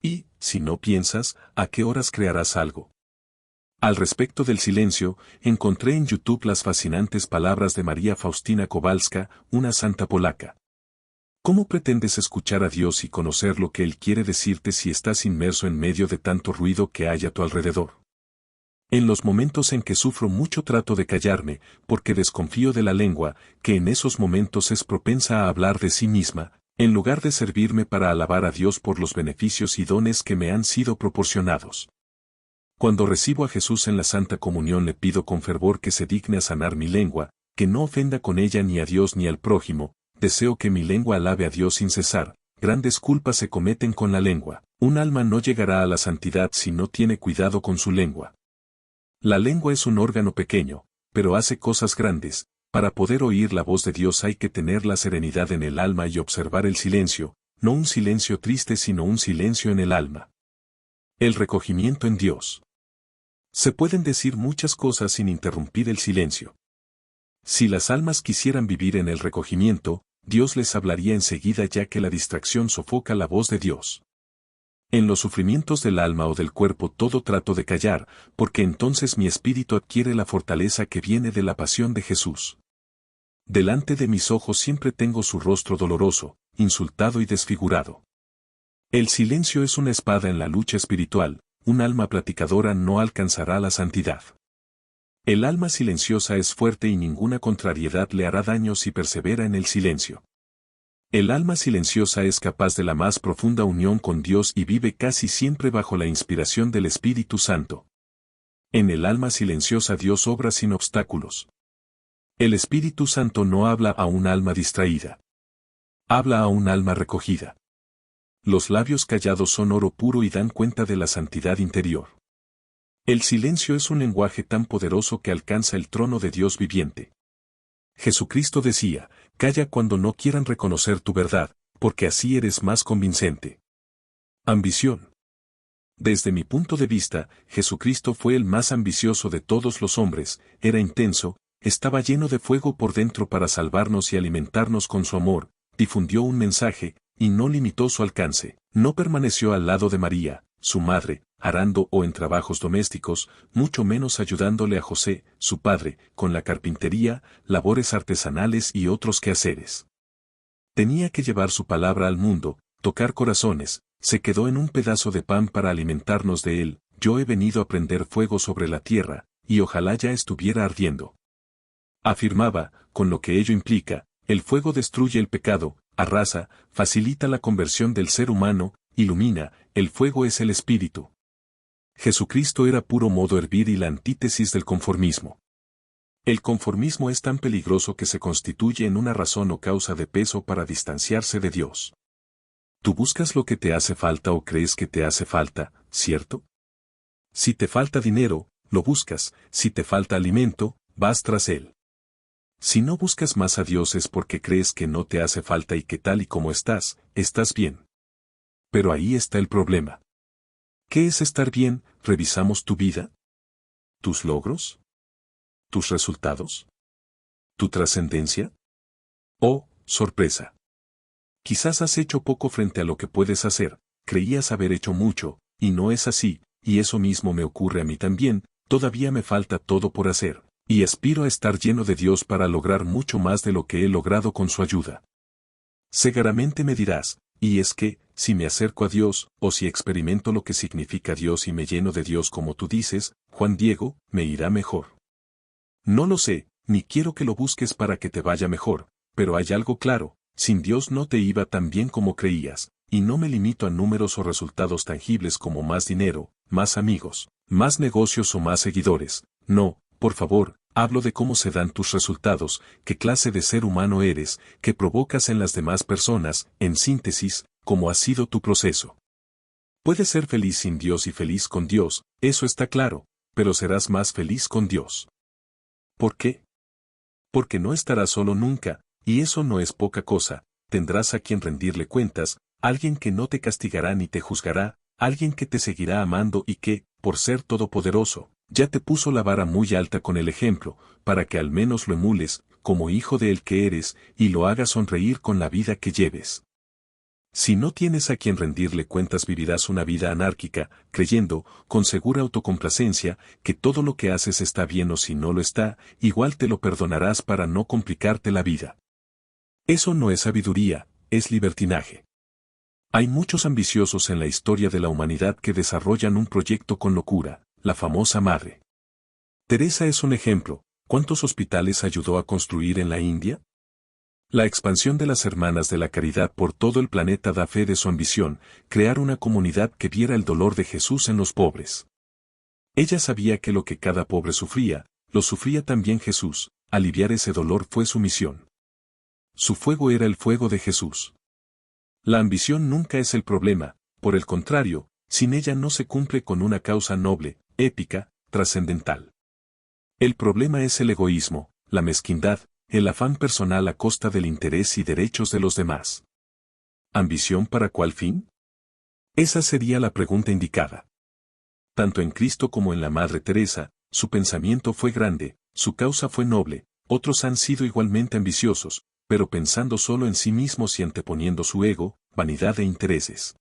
Y, si no piensas, ¿a qué horas crearás algo? Al respecto del silencio, encontré en YouTube las fascinantes palabras de María Faustina Kowalska, una santa polaca. ¿Cómo pretendes escuchar a Dios y conocer lo que Él quiere decirte si estás inmerso en medio de tanto ruido que hay a tu alrededor? En los momentos en que sufro mucho trato de callarme, porque desconfío de la lengua, que en esos momentos es propensa a hablar de sí misma, en lugar de servirme para alabar a Dios por los beneficios y dones que me han sido proporcionados. Cuando recibo a Jesús en la Santa Comunión le pido con fervor que se digne a sanar mi lengua, que no ofenda con ella ni a Dios ni al prójimo, deseo que mi lengua alabe a Dios sin cesar, grandes culpas se cometen con la lengua, un alma no llegará a la santidad si no tiene cuidado con su lengua. La lengua es un órgano pequeño, pero hace cosas grandes. Para poder oír la voz de Dios hay que tener la serenidad en el alma y observar el silencio, no un silencio triste sino un silencio en el alma. El recogimiento en Dios. Se pueden decir muchas cosas sin interrumpir el silencio. Si las almas quisieran vivir en el recogimiento, Dios les hablaría enseguida ya que la distracción sofoca la voz de Dios. En los sufrimientos del alma o del cuerpo todo trato de callar, porque entonces mi espíritu adquiere la fortaleza que viene de la pasión de Jesús. Delante de mis ojos siempre tengo su rostro doloroso, insultado y desfigurado. El silencio es una espada en la lucha espiritual, un alma platicadora no alcanzará la santidad. El alma silenciosa es fuerte y ninguna contrariedad le hará daño si persevera en el silencio. El alma silenciosa es capaz de la más profunda unión con Dios y vive casi siempre bajo la inspiración del Espíritu Santo. En el alma silenciosa Dios obra sin obstáculos. El Espíritu Santo no habla a un alma distraída. Habla a un alma recogida. Los labios callados son oro puro y dan cuenta de la santidad interior. El silencio es un lenguaje tan poderoso que alcanza el trono de Dios viviente. Jesucristo decía, calla cuando no quieran reconocer tu verdad, porque así eres más convincente. Ambición. Desde mi punto de vista, Jesucristo fue el más ambicioso de todos los hombres, era intenso, estaba lleno de fuego por dentro para salvarnos y alimentarnos con su amor, difundió un mensaje, y no limitó su alcance, no permaneció al lado de María, su madre, arando o en trabajos domésticos, mucho menos ayudándole a José, su padre, con la carpintería, labores artesanales y otros quehaceres. Tenía que llevar su palabra al mundo, tocar corazones, se quedó en un pedazo de pan para alimentarnos de él, yo he venido a prender fuego sobre la tierra, y ojalá ya estuviera ardiendo. Afirmaba, con lo que ello implica, el fuego destruye el pecado, arrasa, facilita la conversión del ser humano, ilumina, el fuego es el espíritu. Jesucristo era puro modo hervir y la antítesis del conformismo. El conformismo es tan peligroso que se constituye en una razón o causa de peso para distanciarse de Dios. Tú buscas lo que te hace falta o crees que te hace falta, ¿cierto? Si te falta dinero, lo buscas, si te falta alimento, vas tras él. Si no buscas más a Dios es porque crees que no te hace falta y que tal y como estás, estás bien. Pero ahí está el problema. ¿Qué es estar bien? ¿Revisamos tu vida? ¿Tus logros? ¿Tus resultados? ¿Tu trascendencia? Oh, sorpresa. Quizás has hecho poco frente a lo que puedes hacer, creías haber hecho mucho, y no es así, y eso mismo me ocurre a mí también, todavía me falta todo por hacer, y aspiro a estar lleno de Dios para lograr mucho más de lo que he logrado con su ayuda. Seguramente me dirás, y es que, si me acerco a Dios, o si experimento lo que significa Dios y me lleno de Dios como tú dices, Juan Diego, me irá mejor. No lo sé, ni quiero que lo busques para que te vaya mejor, pero hay algo claro, sin Dios no te iba tan bien como creías, y no me limito a números o resultados tangibles como más dinero, más amigos, más negocios o más seguidores, no, por favor, hablo de cómo se dan tus resultados, qué clase de ser humano eres, qué provocas en las demás personas, en síntesis, cómo ha sido tu proceso. Puedes ser feliz sin Dios y feliz con Dios, eso está claro, pero serás más feliz con Dios. ¿Por qué? Porque no estarás solo nunca, y eso no es poca cosa, tendrás a quien rendirle cuentas, alguien que no te castigará ni te juzgará, alguien que te seguirá amando y que, por ser todopoderoso, ya te puso la vara muy alta con el ejemplo, para que al menos lo emules, como hijo de él que eres, y lo hagas sonreír con la vida que lleves. Si no tienes a quien rendirle cuentas vivirás una vida anárquica, creyendo, con segura autocomplacencia, que todo lo que haces está bien o si no lo está, igual te lo perdonarás para no complicarte la vida. Eso no es sabiduría, es libertinaje. Hay muchos ambiciosos en la historia de la humanidad que desarrollan un proyecto con locura, la famosa Madre Teresa es un ejemplo. ¿Cuántos hospitales ayudó a construir en la India? La expansión de las Hermanas de la Caridad por todo el planeta da fe de su ambición, crear una comunidad que viera el dolor de Jesús en los pobres. Ella sabía que lo que cada pobre sufría, lo sufría también Jesús, aliviar ese dolor fue su misión. Su fuego era el fuego de Jesús. La ambición nunca es el problema, por el contrario, sin ella no se cumple con una causa noble, épica, trascendental. El problema es el egoísmo, la mezquindad, el afán personal a costa del interés y derechos de los demás. ¿Ambición para cuál fin? Esa sería la pregunta indicada. Tanto en Cristo como en la Madre Teresa, su pensamiento fue grande, su causa fue noble, otros han sido igualmente ambiciosos, pero pensando solo en sí mismos y anteponiendo su ego, vanidad e intereses.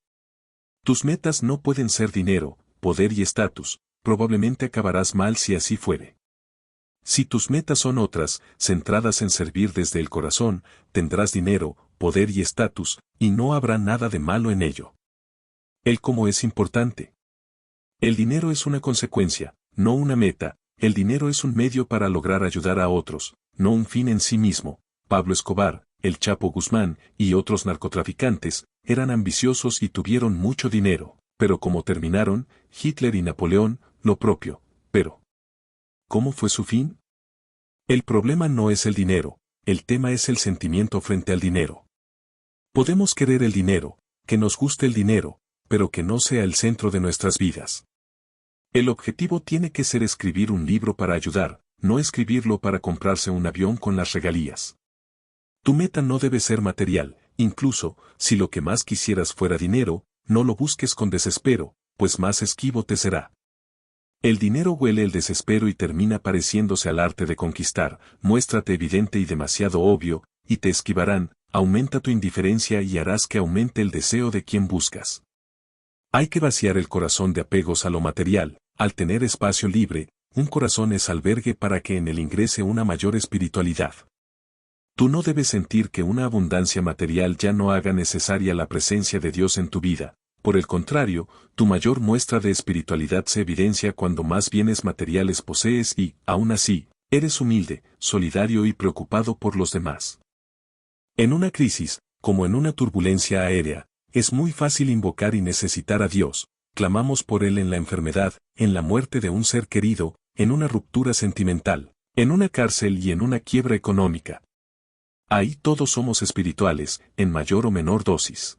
Tus metas no pueden ser dinero, poder y estatus, probablemente acabarás mal si así fuere. Si tus metas son otras, centradas en servir desde el corazón, tendrás dinero, poder y estatus, y no habrá nada de malo en ello. El cómo es importante. El dinero es una consecuencia, no una meta, el dinero es un medio para lograr ayudar a otros, no un fin en sí mismo. Pablo Escobar, el Chapo Guzmán y otros narcotraficantes, eran ambiciosos y tuvieron mucho dinero, pero como terminaron, Hitler y Napoleón, lo propio, pero ¿cómo fue su fin? El problema no es el dinero, el tema es el sentimiento frente al dinero. Podemos querer el dinero, que nos guste el dinero, pero que no sea el centro de nuestras vidas. El objetivo tiene que ser escribir un libro para ayudar, no escribirlo para comprarse un avión con las regalías. Tu meta no debe ser material, incluso, si lo que más quisieras fuera dinero, no lo busques con desespero, pues más esquivo te será. El dinero huele el desespero y termina pareciéndose al arte de conquistar, muéstrate evidente y demasiado obvio, y te esquivarán, aumenta tu indiferencia y harás que aumente el deseo de quien buscas. Hay que vaciar el corazón de apegos a lo material, al tener espacio libre, un corazón es albergue para que en él ingrese una mayor espiritualidad. Tú no debes sentir que una abundancia material ya no haga necesaria la presencia de Dios en tu vida. Por el contrario, tu mayor muestra de espiritualidad se evidencia cuando más bienes materiales posees y, aún así, eres humilde, solidario y preocupado por los demás. En una crisis, como en una turbulencia aérea, es muy fácil invocar y necesitar a Dios, Clamamos por él en la enfermedad, en la muerte de un ser querido, en una ruptura sentimental, en una cárcel y en una quiebra económica. Ahí todos somos espirituales, en mayor o menor dosis.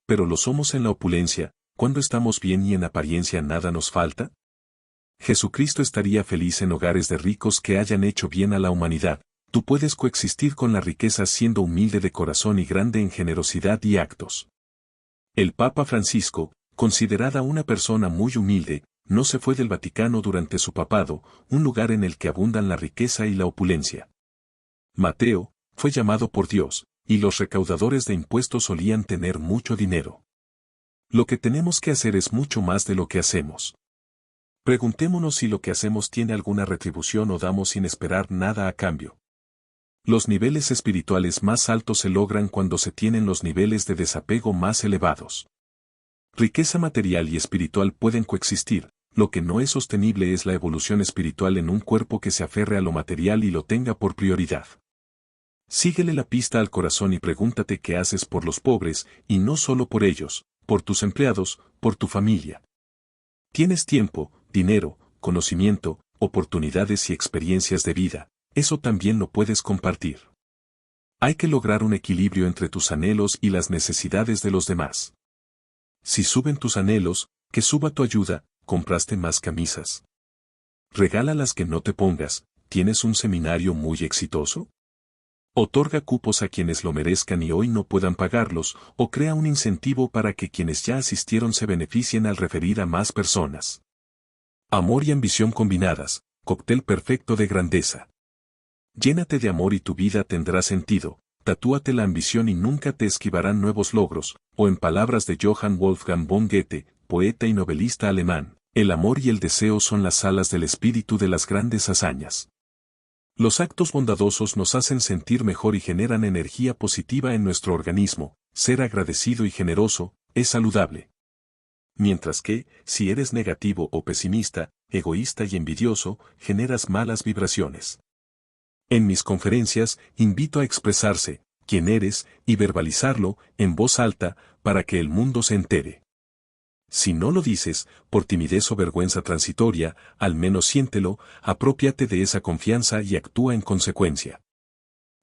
Pero lo somos en la opulencia, cuando estamos bien y en apariencia nada nos falta. Jesucristo estaría feliz en hogares de ricos que hayan hecho bien a la humanidad. Tú puedes coexistir con la riqueza siendo humilde de corazón y grande en generosidad y actos. El Papa Francisco, considerada una persona muy humilde, no se fue del Vaticano durante su papado, un lugar en el que abundan la riqueza y la opulencia. Mateo, fue llamado por Dios, y los recaudadores de impuestos solían tener mucho dinero. Lo que tenemos que hacer es mucho más de lo que hacemos. Preguntémonos si lo que hacemos tiene alguna retribución o damos sin esperar nada a cambio. Los niveles espirituales más altos se logran cuando se tienen los niveles de desapego más elevados. Riqueza material y espiritual pueden coexistir, lo que no es sostenible es la evolución espiritual en un cuerpo que se aferre a lo material y lo tenga por prioridad. Síguele la pista al corazón y pregúntate qué haces por los pobres, y no solo por ellos, por tus empleados, por tu familia. Tienes tiempo, dinero, conocimiento, oportunidades y experiencias de vida, eso también lo puedes compartir. Hay que lograr un equilibrio entre tus anhelos y las necesidades de los demás. Si suben tus anhelos, que suba tu ayuda. ¿Compraste más camisas? Regala las que no te pongas. ¿Tienes un seminario muy exitoso? Otorga cupos a quienes lo merezcan y hoy no puedan pagarlos, o crea un incentivo para que quienes ya asistieron se beneficien al referir a más personas. Amor y ambición combinadas, cóctel perfecto de grandeza. Llénate de amor y tu vida tendrá sentido. Tatúate la ambición y nunca te esquivarán nuevos logros, o en palabras de Johann Wolfgang von Goethe, poeta y novelista alemán, el amor y el deseo son las alas del espíritu de las grandes hazañas. Los actos bondadosos nos hacen sentir mejor y generan energía positiva en nuestro organismo. Ser agradecido y generoso es saludable. Mientras que, si eres negativo o pesimista, egoísta y envidioso, generas malas vibraciones. En mis conferencias, invito a expresarse, quién eres, y verbalizarlo, en voz alta, para que el mundo se entere. Si no lo dices, por timidez o vergüenza transitoria, al menos siéntelo, aprópiate de esa confianza y actúa en consecuencia.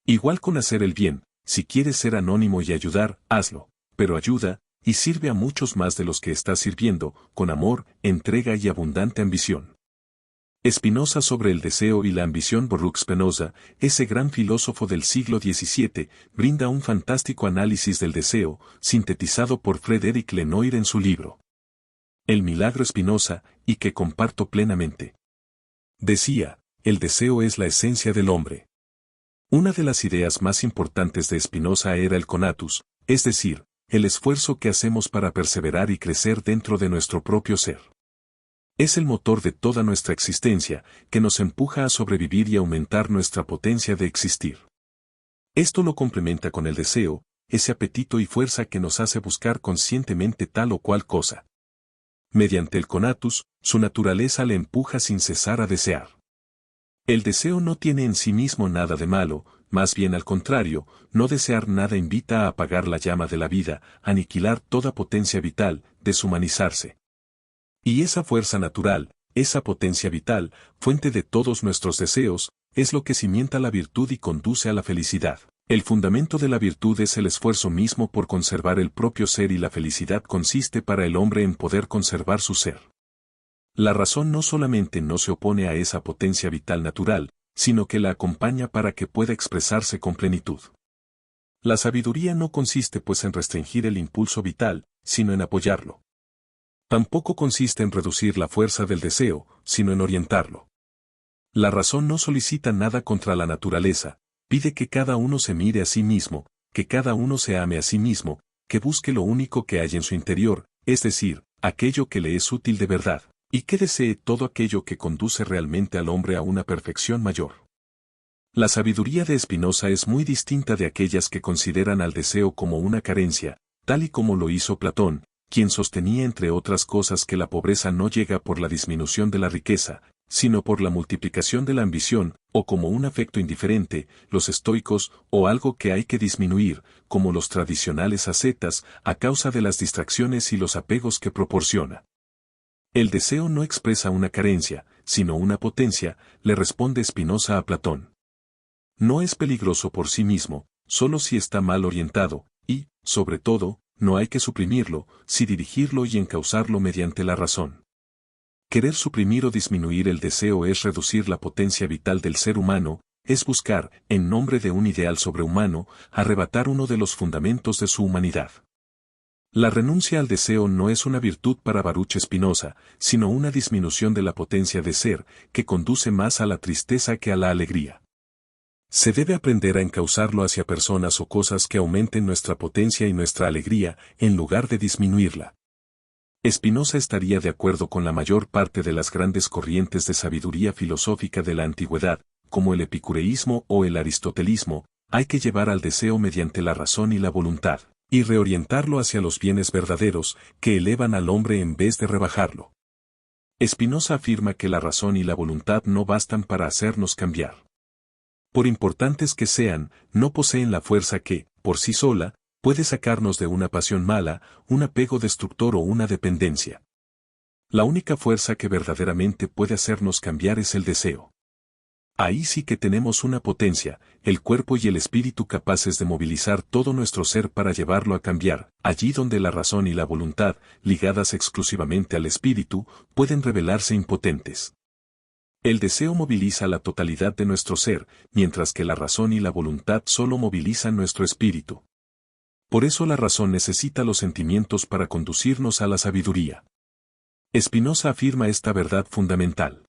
Igual con hacer el bien, si quieres ser anónimo y ayudar, hazlo, pero ayuda, y sirve a muchos más de los que estás sirviendo, con amor, entrega y abundante ambición. Spinoza sobre el deseo y la ambición. Baruch Spinoza, ese gran filósofo del siglo XVII, brinda un fantástico análisis del deseo, sintetizado por Frédéric Lenoir en su libro El milagro Spinoza, y que comparto plenamente. Decía, el deseo es la esencia del hombre. Una de las ideas más importantes de Spinoza era el conatus, es decir, el esfuerzo que hacemos para perseverar y crecer dentro de nuestro propio ser. Es el motor de toda nuestra existencia, que nos empuja a sobrevivir y aumentar nuestra potencia de existir. Esto lo complementa con el deseo, ese apetito y fuerza que nos hace buscar conscientemente tal o cual cosa. Mediante el conatus, su naturaleza le empuja sin cesar a desear. El deseo no tiene en sí mismo nada de malo, más bien al contrario, no desear nada invita a apagar la llama de la vida, aniquilar toda potencia vital, deshumanizarse. Y esa fuerza natural, esa potencia vital, fuente de todos nuestros deseos, es lo que cimienta la virtud y conduce a la felicidad. El fundamento de la virtud es el esfuerzo mismo por conservar el propio ser y la felicidad consiste para el hombre en poder conservar su ser. La razón no solamente no se opone a esa potencia vital natural, sino que la acompaña para que pueda expresarse con plenitud. La sabiduría no consiste pues en restringir el impulso vital, sino en apoyarlo. Tampoco consiste en reducir la fuerza del deseo, sino en orientarlo. La razón no solicita nada contra la naturaleza, pide que cada uno se mire a sí mismo, que cada uno se ame a sí mismo, que busque lo único que hay en su interior, es decir, aquello que le es útil de verdad, y que desee todo aquello que conduce realmente al hombre a una perfección mayor. La sabiduría de Spinoza es muy distinta de aquellas que consideran al deseo como una carencia, tal y como lo hizo Platón, quien sostenía entre otras cosas que la pobreza no llega por la disminución de la riqueza, sino por la multiplicación de la ambición, o como un afecto indiferente, los estoicos, o algo que hay que disminuir, como los tradicionales ascetas, a causa de las distracciones y los apegos que proporciona. El deseo no expresa una carencia, sino una potencia, le responde Spinoza a Platón. No es peligroso por sí mismo, solo si está mal orientado, y, sobre todo, no hay que suprimirlo, si dirigirlo y encauzarlo mediante la razón. Querer suprimir o disminuir el deseo es reducir la potencia vital del ser humano, es buscar, en nombre de un ideal sobrehumano, arrebatar uno de los fundamentos de su humanidad. La renuncia al deseo no es una virtud para Baruch Spinoza, sino una disminución de la potencia de ser, que conduce más a la tristeza que a la alegría. Se debe aprender a encauzarlo hacia personas o cosas que aumenten nuestra potencia y nuestra alegría, en lugar de disminuirla. Spinoza estaría de acuerdo con la mayor parte de las grandes corrientes de sabiduría filosófica de la antigüedad, como el epicureísmo o el aristotelismo, hay que llevar al deseo mediante la razón y la voluntad, y reorientarlo hacia los bienes verdaderos, que elevan al hombre en vez de rebajarlo. Spinoza afirma que la razón y la voluntad no bastan para hacernos cambiar. Por importantes que sean, no poseen la fuerza que, por sí sola, puede sacarnos de una pasión mala, un apego destructor o una dependencia. La única fuerza que verdaderamente puede hacernos cambiar es el deseo. Ahí sí que tenemos una potencia, el cuerpo y el espíritu capaces de movilizar todo nuestro ser para llevarlo a cambiar, allí donde la razón y la voluntad, ligadas exclusivamente al espíritu, pueden revelarse impotentes. El deseo moviliza la totalidad de nuestro ser, mientras que la razón y la voluntad solo movilizan nuestro espíritu. Por eso la razón necesita los sentimientos para conducirnos a la sabiduría. Spinoza afirma esta verdad fundamental.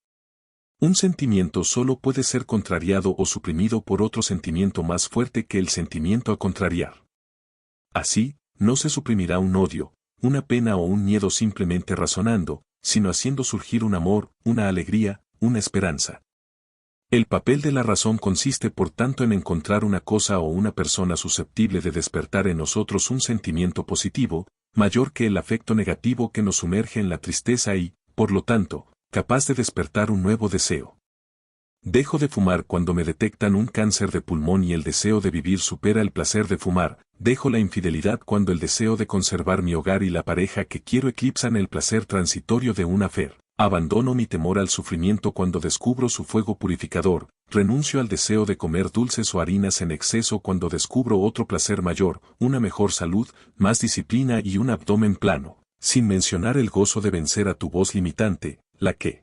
Un sentimiento solo puede ser contrariado o suprimido por otro sentimiento más fuerte que el sentimiento a contrariar. Así, no se suprimirá un odio, una pena o un miedo simplemente razonando, sino haciendo surgir un amor, una alegría, una esperanza. El papel de la razón consiste por tanto en encontrar una cosa o una persona susceptible de despertar en nosotros un sentimiento positivo, mayor que el afecto negativo que nos sumerge en la tristeza y, por lo tanto, capaz de despertar un nuevo deseo. Dejo de fumar cuando me detectan un cáncer de pulmón y el deseo de vivir supera el placer de fumar, dejo la infidelidad cuando el deseo de conservar mi hogar y la pareja que quiero eclipsan el placer transitorio de un afer. Abandono mi temor al sufrimiento cuando descubro su fuego purificador, renuncio al deseo de comer dulces o harinas en exceso cuando descubro otro placer mayor, una mejor salud, más disciplina y un abdomen plano, sin mencionar el gozo de vencer a tu voz limitante, la que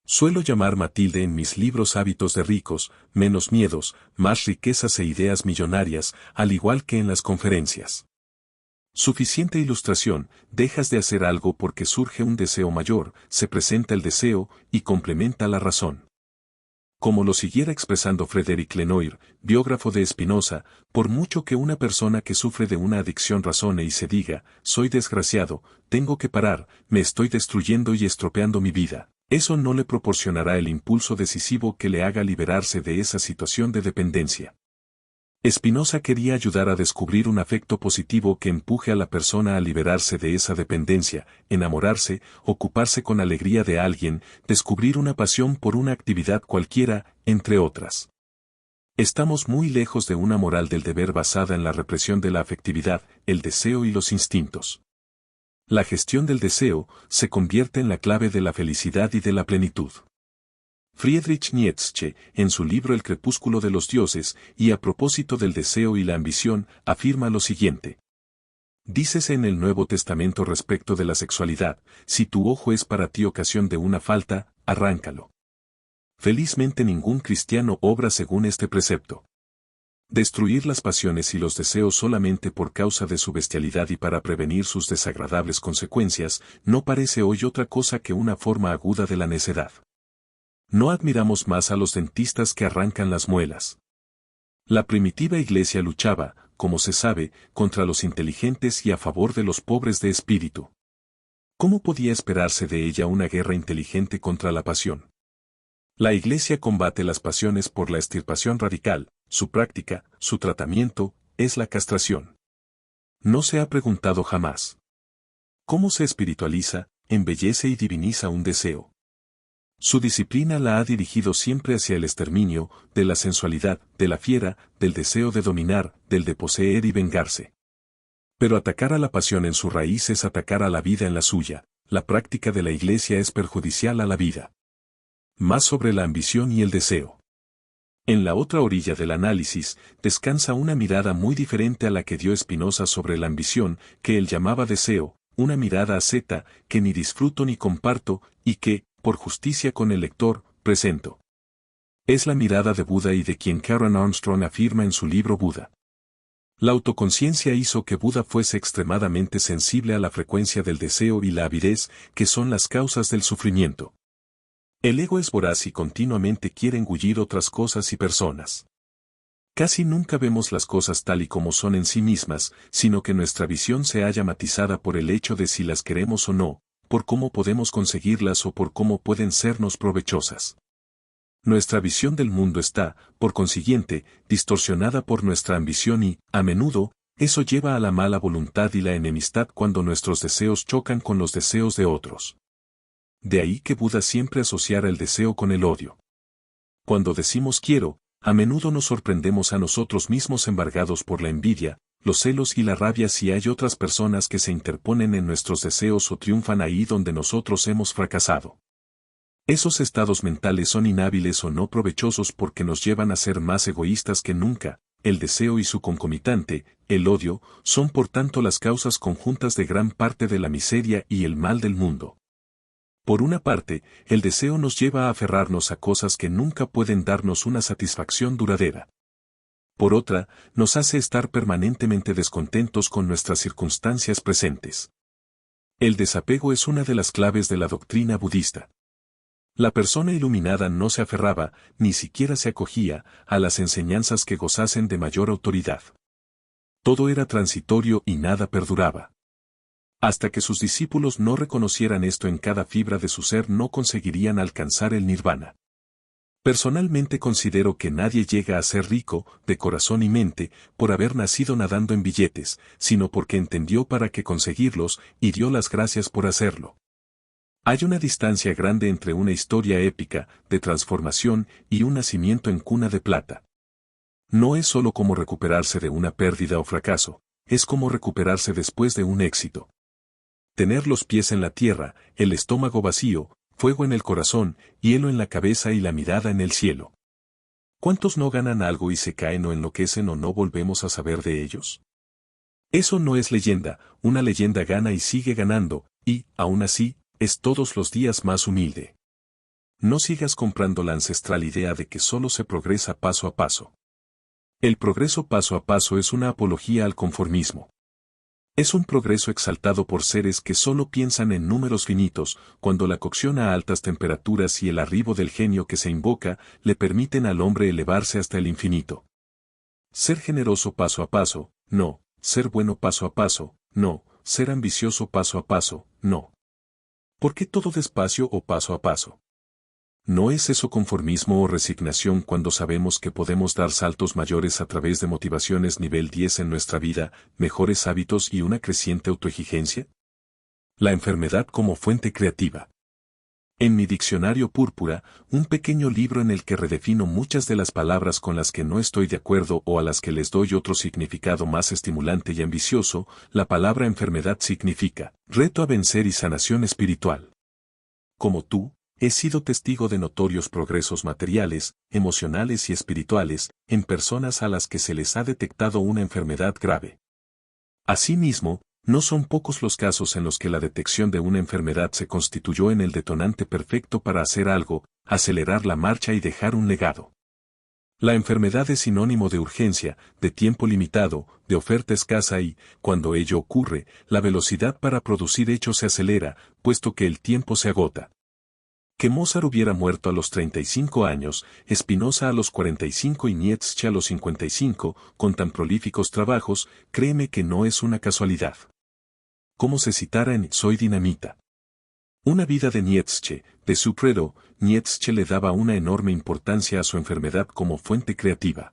suelo llamar Matilde en mis libros Hábitos de ricos, menos miedos, más riquezas e ideas millonarias, al igual que en las conferencias. Suficiente ilustración, dejas de hacer algo porque surge un deseo mayor, se presenta el deseo, y complementa la razón. Como lo siguiera expresando Frédéric Lenoir, biógrafo de Spinoza, por mucho que una persona que sufre de una adicción razone y se diga, soy desgraciado, tengo que parar, me estoy destruyendo y estropeando mi vida, eso no le proporcionará el impulso decisivo que le haga liberarse de esa situación de dependencia. Spinoza quería ayudar a descubrir un afecto positivo que empuje a la persona a liberarse de esa dependencia, enamorarse, ocuparse con alegría de alguien, descubrir una pasión por una actividad cualquiera, entre otras. Estamos muy lejos de una moral del deber basada en la represión de la afectividad, el deseo y los instintos. La gestión del deseo se convierte en la clave de la felicidad y de la plenitud. Friedrich Nietzsche, en su libro El crepúsculo de los dioses, y a propósito del deseo y la ambición, afirma lo siguiente. Dícese en el Nuevo Testamento respecto de la sexualidad, si tu ojo es para ti ocasión de una falta, arráncalo. Felizmente ningún cristiano obra según este precepto. Destruir las pasiones y los deseos solamente por causa de su bestialidad y para prevenir sus desagradables consecuencias, no parece hoy otra cosa que una forma aguda de la necedad. No admiramos más a los dentistas que arrancan las muelas. La primitiva iglesia luchaba, como se sabe, contra los inteligentes y a favor de los pobres de espíritu. ¿Cómo podía esperarse de ella una guerra inteligente contra la pasión? La iglesia combate las pasiones por la extirpación radical, su práctica, su tratamiento, es la castración. No se ha preguntado jamás. ¿Cómo se espiritualiza, embellece y diviniza un deseo? Su disciplina la ha dirigido siempre hacia el exterminio, de la sensualidad, de la fiera, del deseo de dominar, del de poseer y vengarse. Pero atacar a la pasión en su raíz es atacar a la vida en la suya. La práctica de la Iglesia es perjudicial a la vida. Más sobre la ambición y el deseo. En la otra orilla del análisis, descansa una mirada muy diferente a la que dio Spinoza sobre la ambición, que él llamaba deseo, una mirada asceta, que ni disfruto ni comparto, y que, por justicia con el lector, presento. Es la mirada de Buda y de quien Karen Armstrong afirma en su libro Buda. La autoconciencia hizo que Buda fuese extremadamente sensible a la frecuencia del deseo y la avidez, que son las causas del sufrimiento. El ego es voraz y continuamente quiere engullir otras cosas y personas. Casi nunca vemos las cosas tal y como son en sí mismas, sino que nuestra visión se halla matizada por el hecho de si las queremos o no, por cómo podemos conseguirlas o por cómo pueden sernos provechosas. Nuestra visión del mundo está, por consiguiente, distorsionada por nuestra ambición y, a menudo, eso lleva a la mala voluntad y la enemistad cuando nuestros deseos chocan con los deseos de otros. De ahí que Buda siempre asociara el deseo con el odio. Cuando decimos quiero, a menudo nos sorprendemos a nosotros mismos embargados por la envidia, los celos y la rabia si hay otras personas que se interponen en nuestros deseos o triunfan ahí donde nosotros hemos fracasado. Esos estados mentales son inhábiles o no provechosos porque nos llevan a ser más egoístas que nunca. El deseo y su concomitante, el odio, son por tanto las causas conjuntas de gran parte de la miseria y el mal del mundo. Por una parte, el deseo nos lleva a aferrarnos a cosas que nunca pueden darnos una satisfacción duradera. Por otra, nos hace estar permanentemente descontentos con nuestras circunstancias presentes. El desapego es una de las claves de la doctrina budista. La persona iluminada no se aferraba, ni siquiera se acogía, a las enseñanzas que gozasen de mayor autoridad. Todo era transitorio y nada perduraba. Hasta que sus discípulos no reconocieran esto en cada fibra de su ser no conseguirían alcanzar el nirvana. Personalmente considero que nadie llega a ser rico, de corazón y mente, por haber nacido nadando en billetes, sino porque entendió para qué conseguirlos y dio las gracias por hacerlo. Hay una distancia grande entre una historia épica, de transformación, y un nacimiento en cuna de plata. No es solo como recuperarse de una pérdida o fracaso, es como recuperarse después de un éxito. Tener los pies en la tierra, el estómago vacío, fuego en el corazón, hielo en la cabeza y la mirada en el cielo. ¿Cuántos no ganan algo y se caen o enloquecen o no volvemos a saber de ellos? Eso no es leyenda, una leyenda gana y sigue ganando, y, aún así, es todos los días más humilde. No sigas comprando la ancestral idea de que solo se progresa paso a paso. El progreso paso a paso es una apología al conformismo. Es un progreso exaltado por seres que solo piensan en números finitos, cuando la cocción a altas temperaturas y el arribo del genio que se invoca, le permiten al hombre elevarse hasta el infinito. Ser generoso paso a paso, no. Ser bueno paso a paso, no. Ser ambicioso paso a paso, no. ¿Por qué todo despacio o paso a paso? ¿No es eso conformismo o resignación cuando sabemos que podemos dar saltos mayores a través de motivaciones nivel 10 en nuestra vida, mejores hábitos y una creciente autoexigencia? La enfermedad como fuente creativa. En mi diccionario púrpura, un pequeño libro en el que redefino muchas de las palabras con las que no estoy de acuerdo o a las que les doy otro significado más estimulante y ambicioso, la palabra enfermedad significa reto a vencer y sanación espiritual. Como tú, he sido testigo de notorios progresos materiales, emocionales y espirituales, en personas a las que se les ha detectado una enfermedad grave. Asimismo, no son pocos los casos en los que la detección de una enfermedad se constituyó en el detonante perfecto para hacer algo, acelerar la marcha y dejar un legado. La enfermedad es sinónimo de urgencia, de tiempo limitado, de oferta escasa y, cuando ello ocurre, la velocidad para producir hechos se acelera, puesto que el tiempo se agota. Que Mozart hubiera muerto a los 35 años, Spinoza a los 45 y Nietzsche a los 55, con tan prolíficos trabajos, créeme que no es una casualidad. Como se citara en Soy Dinamita. Una vida de Nietzsche, de su credo, Nietzsche le daba una enorme importancia a su enfermedad como fuente creativa.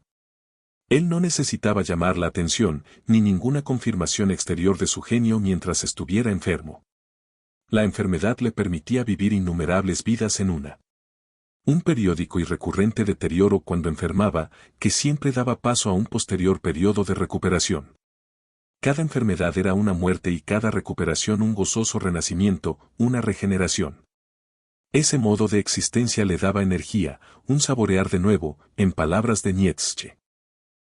Él no necesitaba llamar la atención, ni ninguna confirmación exterior de su genio mientras estuviera enfermo. La enfermedad le permitía vivir innumerables vidas en una. Un periódico y recurrente deterioro cuando enfermaba, que siempre daba paso a un posterior periodo de recuperación. Cada enfermedad era una muerte y cada recuperación un gozoso renacimiento, una regeneración. Ese modo de existencia le daba energía, un saborear de nuevo, en palabras de Nietzsche.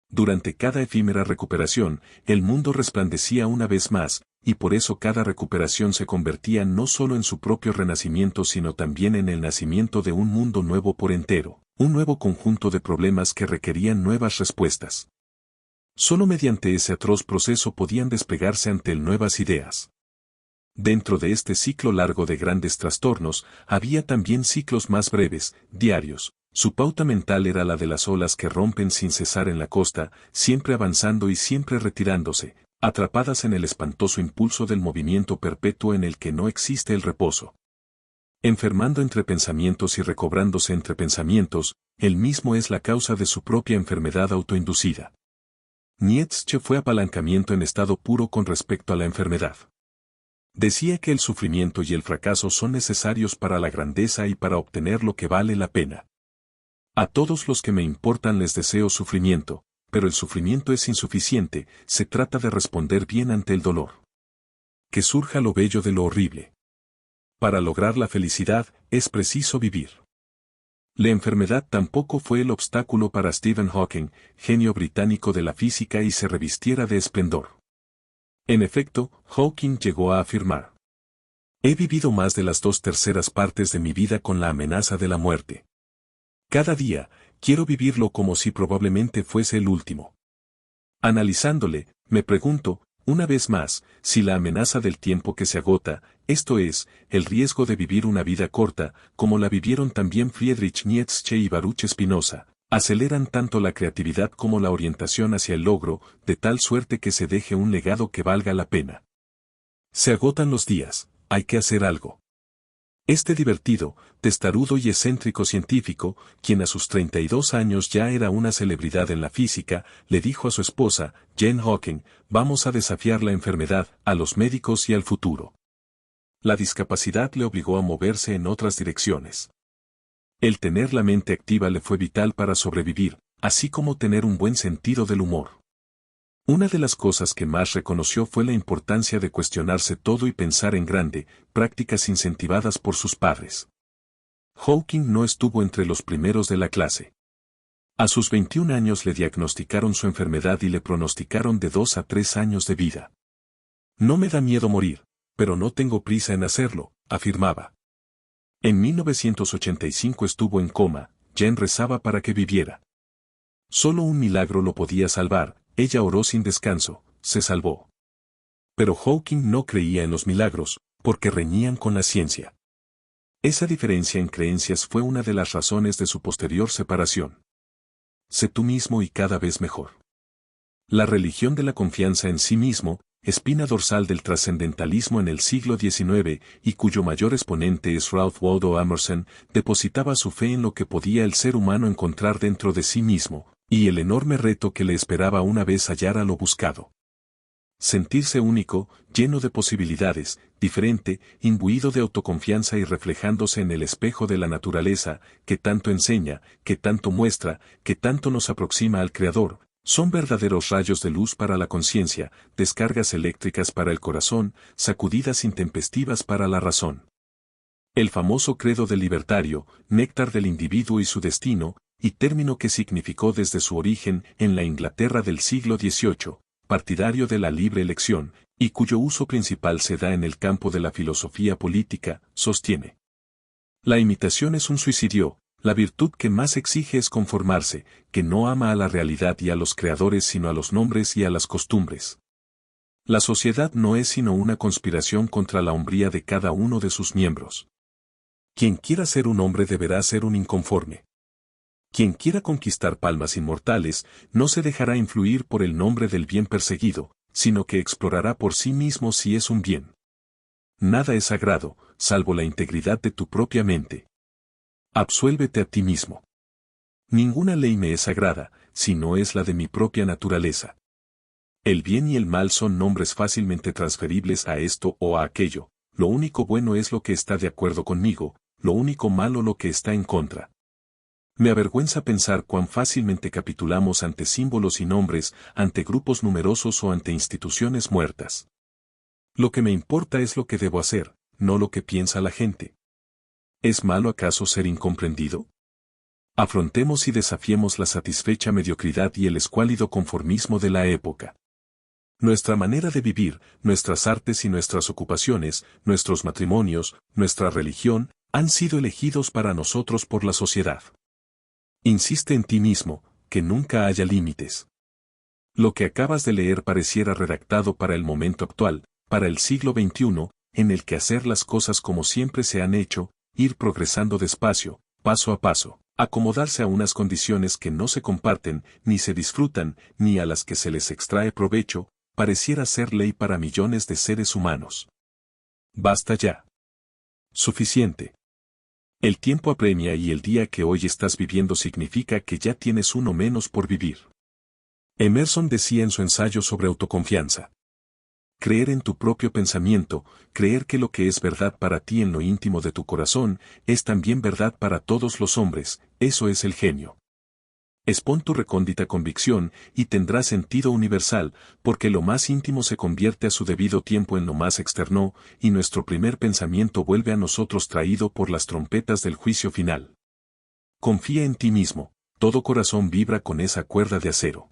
Durante cada efímera recuperación, el mundo resplandecía una vez más, y por eso cada recuperación se convertía no solo en su propio renacimiento sino también en el nacimiento de un mundo nuevo por entero, un nuevo conjunto de problemas que requerían nuevas respuestas. Solo mediante ese atroz proceso podían desplegarse ante él nuevas ideas. Dentro de este ciclo largo de grandes trastornos, había también ciclos más breves, diarios. Su pauta mental era la de las olas que rompen sin cesar en la costa, siempre avanzando y siempre retirándose, atrapadas en el espantoso impulso del movimiento perpetuo en el que no existe el reposo. Enfermando entre pensamientos y recobrándose entre pensamientos, él mismo es la causa de su propia enfermedad autoinducida. Nietzsche fue apalancamiento en estado puro con respecto a la enfermedad. Decía que el sufrimiento y el fracaso son necesarios para la grandeza y para obtener lo que vale la pena. A todos los que me importan les deseo sufrimiento, pero el sufrimiento es insuficiente, se trata de responder bien ante el dolor. Que surja lo bello de lo horrible. Para lograr la felicidad, es preciso vivir. La enfermedad tampoco fue el obstáculo para Stephen Hawking, genio británico de la física y se revistiera de esplendor. En efecto, Hawking llegó a afirmar: he vivido más de las 2/3 partes de mi vida con la amenaza de la muerte. Cada día, quiero vivirlo como si probablemente fuese el último. Analizándole, me pregunto, una vez más, si la amenaza del tiempo que se agota, esto es, el riesgo de vivir una vida corta, como la vivieron también Friedrich Nietzsche y Baruch Spinoza, aceleran tanto la creatividad como la orientación hacia el logro, de tal suerte que se deje un legado que valga la pena. Se agotan los días, hay que hacer algo. Este divertido, testarudo y excéntrico científico, quien a sus 32 años ya era una celebridad en la física, le dijo a su esposa, Jane Hawking, vamos a desafiar la enfermedad, a los médicos y al futuro. La discapacidad le obligó a moverse en otras direcciones. El tener la mente activa le fue vital para sobrevivir, así como tener un buen sentido del humor. Una de las cosas que más reconoció fue la importancia de cuestionarse todo y pensar en grande, prácticas incentivadas por sus padres. Hawking no estuvo entre los primeros de la clase. A sus 21 años le diagnosticaron su enfermedad y le pronosticaron de 2 a 3 años de vida. No me da miedo morir, pero no tengo prisa en hacerlo, afirmaba. En 1985 estuvo en coma, Jane rezaba para que viviera. Solo un milagro lo podía salvar, ella oró sin descanso, se salvó. Pero Hawking no creía en los milagros, porque reñían con la ciencia. Esa diferencia en creencias fue una de las razones de su posterior separación. Sé tú mismo y cada vez mejor. La religión de la confianza en sí mismo, espina dorsal del trascendentalismo en el siglo XIX y cuyo mayor exponente es Ralph Waldo Emerson, depositaba su fe en lo que podía el ser humano encontrar dentro de sí mismo, y el enorme reto que le esperaba una vez hallara lo buscado. Sentirse único, lleno de posibilidades, diferente, imbuido de autoconfianza y reflejándose en el espejo de la naturaleza, que tanto enseña, que tanto muestra, que tanto nos aproxima al Creador, son verdaderos rayos de luz para la conciencia, descargas eléctricas para el corazón, sacudidas intempestivas para la razón. El famoso credo del libertario, néctar del individuo y su destino, y término que significó desde su origen en la Inglaterra del siglo XVIII, partidario de la libre elección, y cuyo uso principal se da en el campo de la filosofía política, sostiene. La imitación es un suicidio, la virtud que más exige es conformarse, que no ama a la realidad y a los creadores sino a los nombres y a las costumbres. La sociedad no es sino una conspiración contra la hombría de cada uno de sus miembros. Quien quiera ser un hombre deberá ser un inconforme. Quien quiera conquistar palmas inmortales, no se dejará influir por el nombre del bien perseguido, sino que explorará por sí mismo si es un bien. Nada es sagrado, salvo la integridad de tu propia mente. Absuélvete a ti mismo. Ninguna ley me es sagrada, si no es la de mi propia naturaleza. El bien y el mal son nombres fácilmente transferibles a esto o a aquello, lo único bueno es lo que está de acuerdo conmigo, lo único malo lo que está en contra. Me avergüenza pensar cuán fácilmente capitulamos ante símbolos y nombres, ante grupos numerosos o ante instituciones muertas. Lo que me importa es lo que debo hacer, no lo que piensa la gente. ¿Es malo acaso ser incomprendido? Afrontemos y desafiemos la satisfecha mediocridad y el escuálido conformismo de la época. Nuestra manera de vivir, nuestras artes y nuestras ocupaciones, nuestros matrimonios, nuestra religión, han sido elegidos para nosotros por la sociedad. Insiste en ti mismo, que nunca haya límites. Lo que acabas de leer pareciera redactado para el momento actual, para el siglo XXI, en el que hacer las cosas como siempre se han hecho, ir progresando despacio, paso a paso, acomodarse a unas condiciones que no se comparten, ni se disfrutan, ni a las que se les extrae provecho, pareciera ser ley para millones de seres humanos. Basta ya. Suficiente. El tiempo apremia y el día que hoy estás viviendo significa que ya tienes uno menos por vivir. Emerson decía en su ensayo sobre autoconfianza: creer en tu propio pensamiento, creer que lo que es verdad para ti en lo íntimo de tu corazón, es también verdad para todos los hombres, eso es el genio. Expon tu recóndita convicción y tendrá sentido universal, porque lo más íntimo se convierte a su debido tiempo en lo más externo, y nuestro primer pensamiento vuelve a nosotros traído por las trompetas del juicio final. Confía en ti mismo, todo corazón vibra con esa cuerda de acero.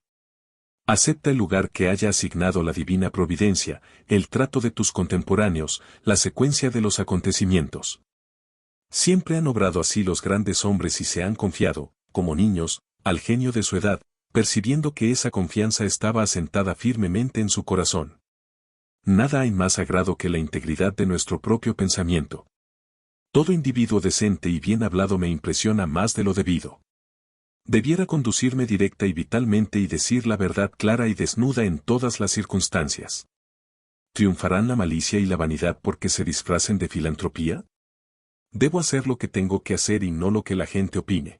Acepta el lugar que haya asignado la divina providencia, el trato de tus contemporáneos, la secuencia de los acontecimientos. Siempre han obrado así los grandes hombres y se han confiado, como niños, al genio de su edad, percibiendo que esa confianza estaba asentada firmemente en su corazón. Nada hay más sagrado que la integridad de nuestro propio pensamiento. Todo individuo decente y bien hablado me impresiona más de lo debido. Debiera conducirme directa y vitalmente y decir la verdad clara y desnuda en todas las circunstancias. ¿Triunfarán la malicia y la vanidad porque se disfracen de filantropía? Debo hacer lo que tengo que hacer y no lo que la gente opine.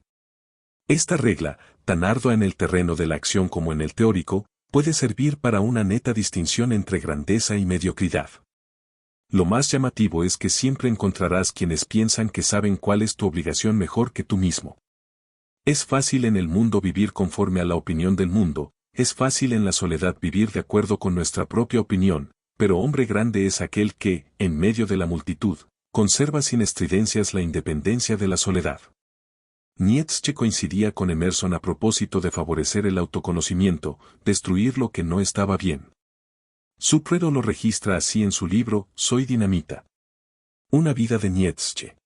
Esta regla, tan ardua en el terreno de la acción como en el teórico, puede servir para una neta distinción entre grandeza y mediocridad. Lo más llamativo es que siempre encontrarás quienes piensan que saben cuál es tu obligación mejor que tú mismo. Es fácil en el mundo vivir conforme a la opinión del mundo, es fácil en la soledad vivir de acuerdo con nuestra propia opinión, pero hombre grande es aquel que, en medio de la multitud, conserva sin estridencias la independencia de la soledad. Nietzsche coincidía con Emerson a propósito de favorecer el autoconocimiento, destruir lo que no estaba bien. Supredo lo registra así en su libro Soy Dinamita. Una vida de Nietzsche.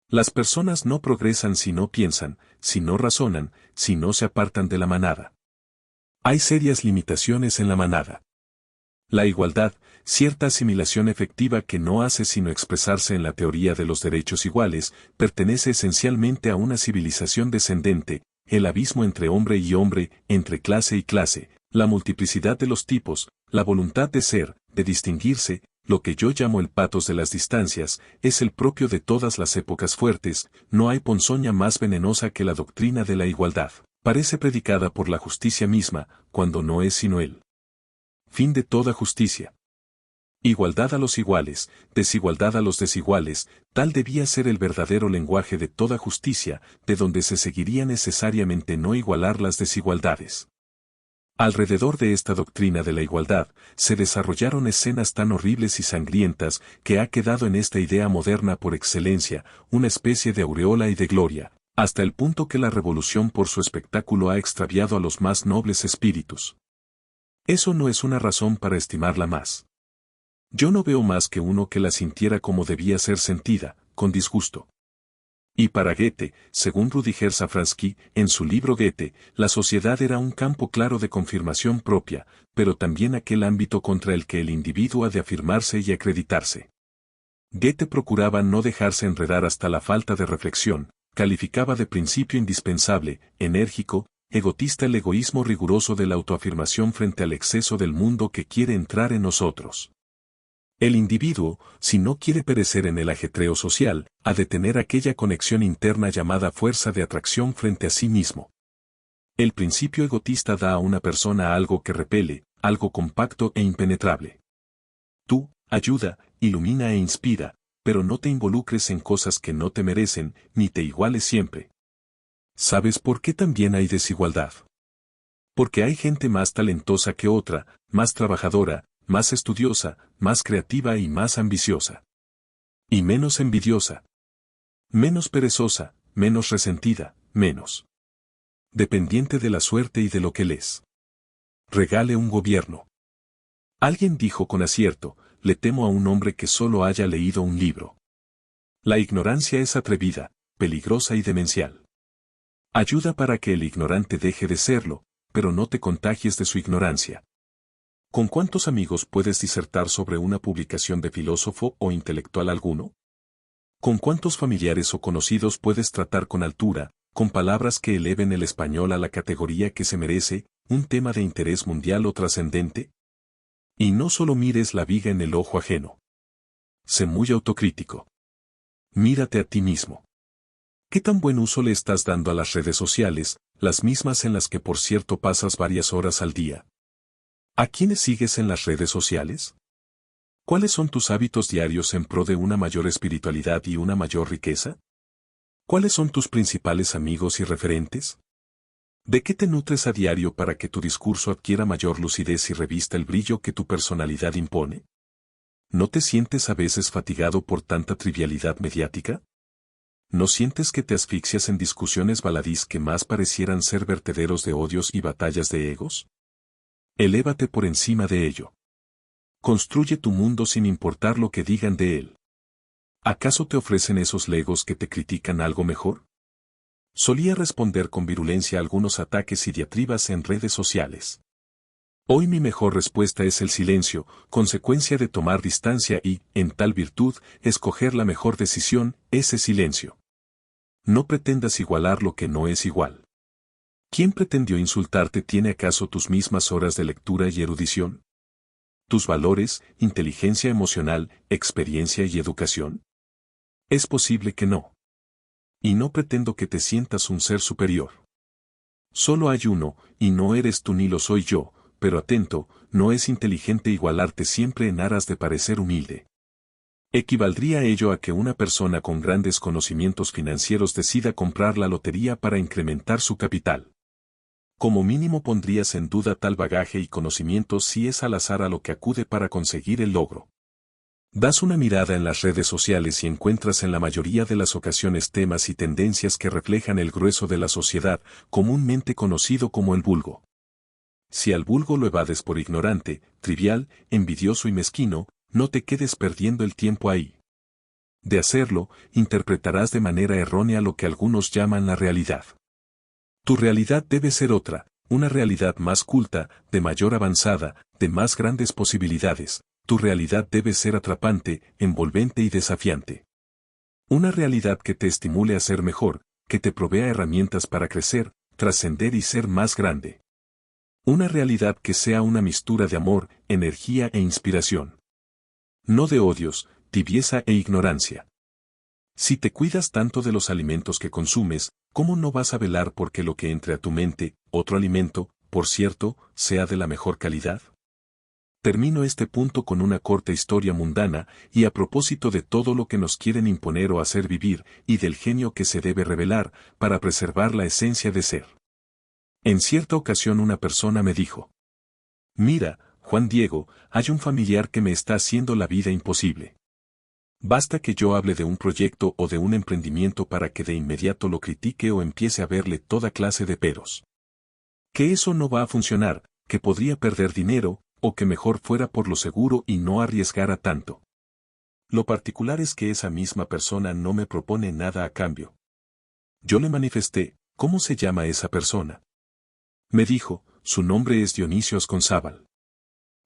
Las personas no progresan si no piensan, si no razonan, si no se apartan de la manada. Hay serias limitaciones en la manada. La igualdad, cierta asimilación efectiva que no hace sino expresarse en la teoría de los derechos iguales, pertenece esencialmente a una civilización descendente, el abismo entre hombre y hombre, entre clase y clase, la multiplicidad de los tipos, la voluntad de ser, de distinguirse, lo que yo llamo el patos de las distancias, es el propio de todas las épocas fuertes, no hay ponzoña más venenosa que la doctrina de la igualdad, parece predicada por la justicia misma, cuando no es sino el fin de toda justicia. Igualdad a los iguales, desigualdad a los desiguales, tal debía ser el verdadero lenguaje de toda justicia, de donde se seguiría necesariamente no igualar las desigualdades. Alrededor de esta doctrina de la igualdad, se desarrollaron escenas tan horribles y sangrientas que ha quedado en esta idea moderna por excelencia, una especie de aureola y de gloria, hasta el punto que la revolución por su espectáculo ha extraviado a los más nobles espíritus. Eso no es una razón para estimarla más. Yo no veo más que uno que la sintiera como debía ser sentida, con disgusto. Y para Goethe, según Rüdiger Safransky, en su libro Goethe, la sociedad era un campo claro de confirmación propia, pero también aquel ámbito contra el que el individuo ha de afirmarse y acreditarse. Goethe procuraba no dejarse enredar hasta la falta de reflexión, calificaba de principio indispensable, enérgico, egotista el egoísmo riguroso de la autoafirmación frente al exceso del mundo que quiere entrar en nosotros. El individuo, si no quiere perecer en el ajetreo social, ha de tener aquella conexión interna llamada fuerza de atracción frente a sí mismo. El principio egotista da a una persona algo que repele, algo compacto e impenetrable. Tú, ayuda, ilumina e inspira, pero no te involucres en cosas que no te merecen, ni te iguales siempre. ¿Sabes por qué también hay desigualdad? Porque hay gente más talentosa que otra, más trabajadora, más estudiosa, más creativa y más ambiciosa. Y menos envidiosa. Menos perezosa, menos resentida, menos dependiente de la suerte y de lo que les regale un gobierno. Alguien dijo con acierto, le temo a un hombre que solo haya leído un libro. La ignorancia es atrevida, peligrosa y demencial. Ayuda para que el ignorante deje de serlo, pero no te contagies de su ignorancia. ¿Con cuántos amigos puedes disertar sobre una publicación de filósofo o intelectual alguno? ¿Con cuántos familiares o conocidos puedes tratar con altura, con palabras que eleven el español a la categoría que se merece, un tema de interés mundial o trascendente? Y no solo mires la viga en el ojo ajeno. Sé muy autocrítico. Mírate a ti mismo. ¿Qué tan buen uso le estás dando a las redes sociales, las mismas en las que por cierto pasas varias horas al día? ¿A quiénes sigues en las redes sociales? ¿Cuáles son tus hábitos diarios en pro de una mayor espiritualidad y una mayor riqueza? ¿Cuáles son tus principales amigos y referentes? ¿De qué te nutres a diario para que tu discurso adquiera mayor lucidez y revista el brillo que tu personalidad impone? ¿No te sientes a veces fatigado por tanta trivialidad mediática? ¿No sientes que te asfixias en discusiones baladís que más parecieran ser vertederos de odios y batallas de egos? Elévate por encima de ello. Construye tu mundo sin importar lo que digan de él. ¿Acaso te ofrecen esos legos que te critican algo mejor? Solía responder con virulencia a algunos ataques y diatribas en redes sociales. Hoy mi mejor respuesta es el silencio, consecuencia de tomar distancia y, en tal virtud, escoger la mejor decisión, ese silencio. No pretendas igualar lo que no es igual. ¿Quién pretendió insultarte tiene acaso tus mismas horas de lectura y erudición? ¿Tus valores, inteligencia emocional, experiencia y educación? Es posible que no. Y no pretendo que te sientas un ser superior. Solo hay uno, y no eres tú ni lo soy yo, pero atento, no es inteligente igualarte siempre en aras de parecer humilde. Equivaldría ello a que una persona con grandes conocimientos financieros decida comprar la lotería para incrementar su capital. Como mínimo pondrías en duda tal bagaje y conocimientos si es al azar a lo que acude para conseguir el logro. Das una mirada en las redes sociales y encuentras en la mayoría de las ocasiones temas y tendencias que reflejan el grueso de la sociedad, comúnmente conocido como el vulgo. Si al vulgo lo evades por ignorante, trivial, envidioso y mezquino, no te quedes perdiendo el tiempo ahí. De hacerlo, interpretarás de manera errónea lo que algunos llaman la realidad. Tu realidad debe ser otra, una realidad más culta, de mayor avanzada, de más grandes posibilidades. Tu realidad debe ser atrapante, envolvente y desafiante. Una realidad que te estimule a ser mejor, que te provea herramientas para crecer, trascender y ser más grande. Una realidad que sea una mistura de amor, energía e inspiración. No de odios, tibieza e ignorancia. Si te cuidas tanto de los alimentos que consumes, ¿cómo no vas a velar porque lo que entre a tu mente, otro alimento, por cierto, sea de la mejor calidad? Termino este punto con una corta historia mundana, y a propósito de todo lo que nos quieren imponer o hacer vivir, y del genio que se debe revelar, para preservar la esencia de ser. En cierta ocasión una persona me dijo: mira, Juan Diego, hay un familiar que me está haciendo la vida imposible. Basta que yo hable de un proyecto o de un emprendimiento para que de inmediato lo critique o empiece a verle toda clase de peros. Que eso no va a funcionar, que podría perder dinero, o que mejor fuera por lo seguro y no arriesgara tanto. Lo particular es que esa misma persona no me propone nada a cambio. Yo le manifesté: ¿cómo se llama esa persona? Me dijo: su nombre es Dionisio Asconzábal.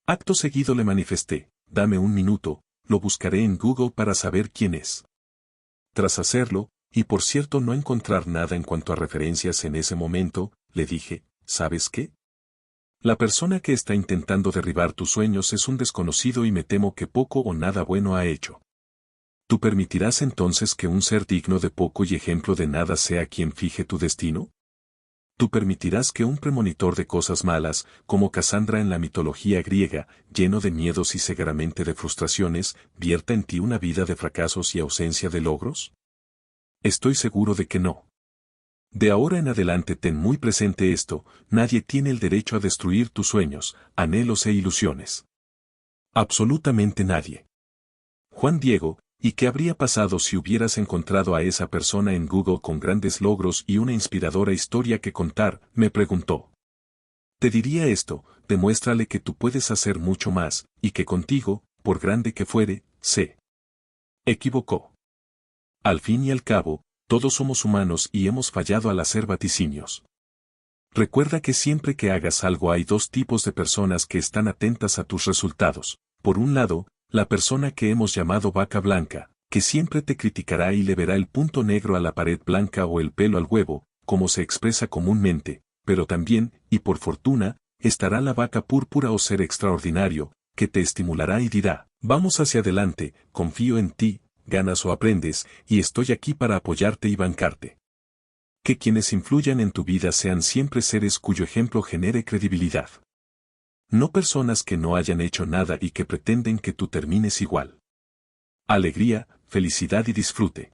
Acto seguido le manifesté: dame un minuto, lo buscaré en Google para saber quién es. Tras hacerlo, y por cierto no encontrar nada en cuanto a referencias en ese momento, le dije: ¿sabes qué? La persona que está intentando derribar tus sueños es un desconocido y me temo que poco o nada bueno ha hecho. ¿Tú permitirás entonces que un ser digno de poco y ejemplo de nada sea quien fije tu destino? ¿Tú permitirás que un premonitor de cosas malas, como Casandra en la mitología griega, lleno de miedos y seguramente de frustraciones, vierta en ti una vida de fracasos y ausencia de logros? Estoy seguro de que no. De ahora en adelante ten muy presente esto, nadie tiene el derecho a destruir tus sueños, anhelos e ilusiones. Absolutamente nadie. Juan Diego, ¿y qué habría pasado si hubieras encontrado a esa persona en Google con grandes logros y una inspiradora historia que contar?, me preguntó. Te diría esto, demuéstrale que tú puedes hacer mucho más, y que contigo, por grande que fuere, se equivocó. Al fin y al cabo, todos somos humanos y hemos fallado al hacer vaticinios. Recuerda que siempre que hagas algo hay dos tipos de personas que están atentas a tus resultados. Por un lado, la persona que hemos llamado vaca blanca, que siempre te criticará y le verá el punto negro a la pared blanca o el pelo al huevo, como se expresa comúnmente, pero también, y por fortuna, estará la vaca púrpura o ser extraordinario, que te estimulará y dirá, vamos hacia adelante, confío en ti, ganas o aprendes, y estoy aquí para apoyarte y bancarte. Que quienes influyan en tu vida sean siempre seres cuyo ejemplo genere credibilidad. No personas que no hayan hecho nada y que pretenden que tú termines igual. Alegría, felicidad y disfrute.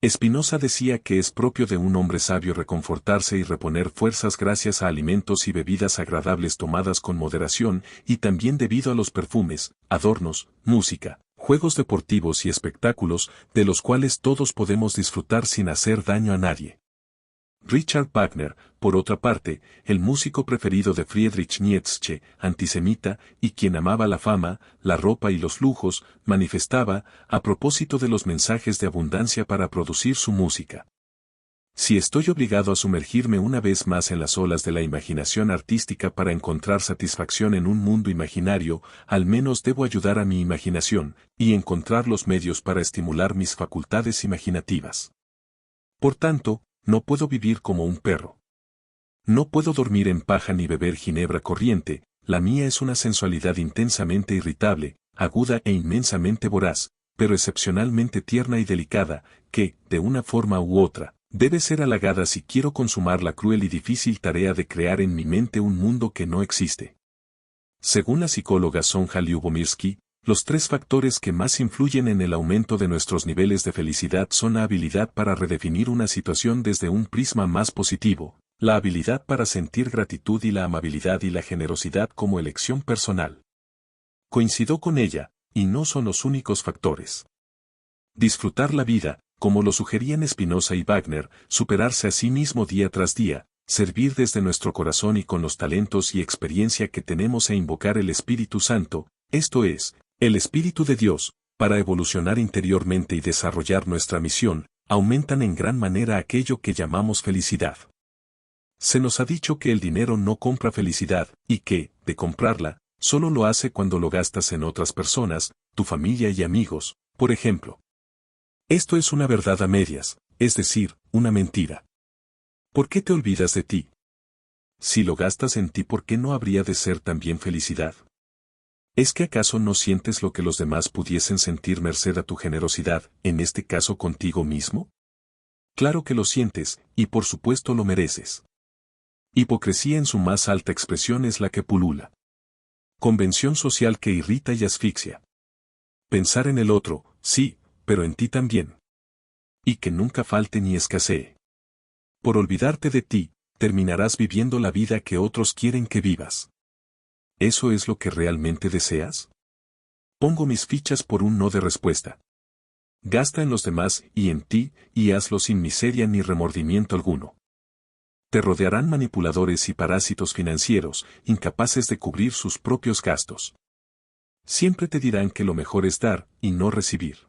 Spinoza decía que es propio de un hombre sabio reconfortarse y reponer fuerzas gracias a alimentos y bebidas agradables tomadas con moderación y también debido a los perfumes, adornos, música, juegos deportivos y espectáculos, de los cuales todos podemos disfrutar sin hacer daño a nadie. Richard Wagner, por otra parte, el músico preferido de Friedrich Nietzsche, antisemita, y quien amaba la fama, la ropa y los lujos, manifestaba, a propósito de los mensajes de abundancia para producir su música. Si estoy obligado a sumergirme una vez más en las olas de la imaginación artística para encontrar satisfacción en un mundo imaginario, al menos debo ayudar a mi imaginación, y encontrar los medios para estimular mis facultades imaginativas. Por tanto, no puedo vivir como un perro. No puedo dormir en paja ni beber ginebra corriente, la mía es una sensualidad intensamente irritable, aguda e inmensamente voraz, pero excepcionalmente tierna y delicada, que, de una forma u otra, debe ser halagada si quiero consumar la cruel y difícil tarea de crear en mi mente un mundo que no existe. Según la psicóloga Sonja Lyubomirsky, los tres factores que más influyen en el aumento de nuestros niveles de felicidad son la habilidad para redefinir una situación desde un prisma más positivo, la habilidad para sentir gratitud y la amabilidad y la generosidad como elección personal. Coincido con ella, y no son los únicos factores. Disfrutar la vida, como lo sugerían Spinoza y Wagner, superarse a sí mismo día tras día, servir desde nuestro corazón y con los talentos y experiencia que tenemos e invocar el Espíritu Santo, esto es, el Espíritu de Dios, para evolucionar interiormente y desarrollar nuestra misión, aumentan en gran manera aquello que llamamos felicidad. Se nos ha dicho que el dinero no compra felicidad, y que, de comprarla, solo lo hace cuando lo gastas en otras personas, tu familia y amigos, por ejemplo. Esto es una verdad a medias, es decir, una mentira. ¿Por qué te olvidas de ti? Si lo gastas en ti, ¿por qué no habría de ser también felicidad? ¿Es que acaso no sientes lo que los demás pudiesen sentir merced a tu generosidad, en este caso contigo mismo? Claro que lo sientes, y por supuesto lo mereces. Hipocresía en su más alta expresión es la que pulula. Convención social que irrita y asfixia. Pensar en el otro, sí, pero en ti también. Y que nunca falte ni escasee. Por olvidarte de ti, terminarás viviendo la vida que otros quieren que vivas. ¿Eso es lo que realmente deseas? Pongo mis fichas por un no de respuesta. Gasta en los demás y en ti, y hazlo sin miseria ni remordimiento alguno. Te rodearán manipuladores y parásitos financieros, incapaces de cubrir sus propios gastos. Siempre te dirán que lo mejor es dar, y no recibir.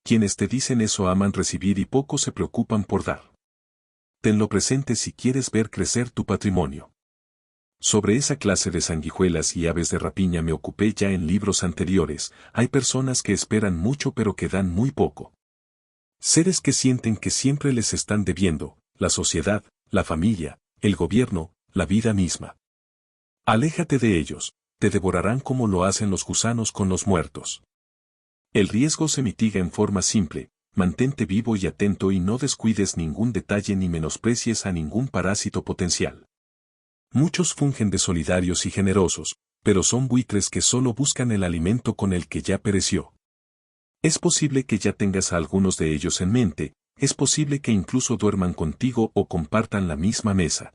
Quienes te dicen eso aman recibir y poco se preocupan por dar. Tenlo presente si quieres ver crecer tu patrimonio. Sobre esa clase de sanguijuelas y aves de rapiña me ocupé ya en libros anteriores, hay personas que esperan mucho pero que dan muy poco. Seres que sienten que siempre les están debiendo, la sociedad, la familia, el gobierno, la vida misma. Aléjate de ellos, te devorarán como lo hacen los gusanos con los muertos. El riesgo se mitiga en forma simple, mantente vivo y atento y no descuides ningún detalle ni menosprecies a ningún parásito potencial. Muchos fungen de solidarios y generosos, pero son buitres que solo buscan el alimento con el que ya pereció. Es posible que ya tengas a algunos de ellos en mente, es posible que incluso duerman contigo o compartan la misma mesa.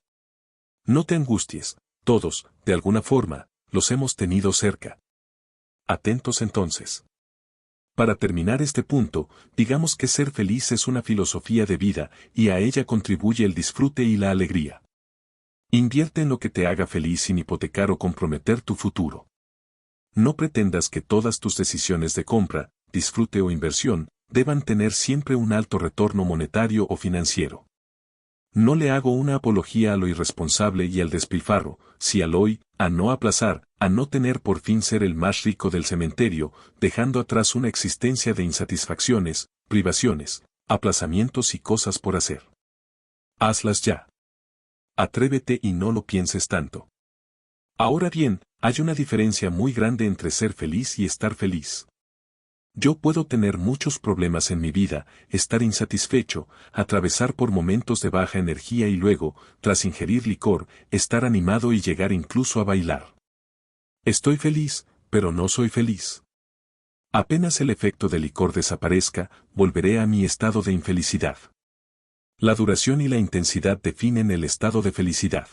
No te angusties, todos, de alguna forma, los hemos tenido cerca. Atentos entonces. Para terminar este punto, digamos que ser feliz es una filosofía de vida, y a ella contribuye el disfrute y la alegría. Invierte en lo que te haga feliz sin hipotecar o comprometer tu futuro. No pretendas que todas tus decisiones de compra, disfrute o inversión, deban tener siempre un alto retorno monetario o financiero. No le hago una apología a lo irresponsable y al despilfarro, si al hoy, a no aplazar, a no tener por fin ser el más rico del cementerio, dejando atrás una existencia de insatisfacciones, privaciones, aplazamientos y cosas por hacer. Hazlas ya. Atrévete y no lo pienses tanto. Ahora bien, hay una diferencia muy grande entre ser feliz y estar feliz. Yo puedo tener muchos problemas en mi vida, estar insatisfecho, atravesar por momentos de baja energía y luego, tras ingerir licor, estar animado y llegar incluso a bailar. Estoy feliz, pero no soy feliz. Apenas el efecto del licor desaparezca, volveré a mi estado de infelicidad. La duración y la intensidad definen el estado de felicidad.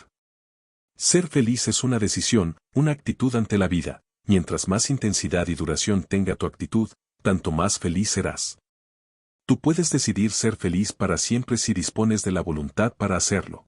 Ser feliz es una decisión, una actitud ante la vida. Mientras más intensidad y duración tenga tu actitud, tanto más feliz serás. Tú puedes decidir ser feliz para siempre si dispones de la voluntad para hacerlo.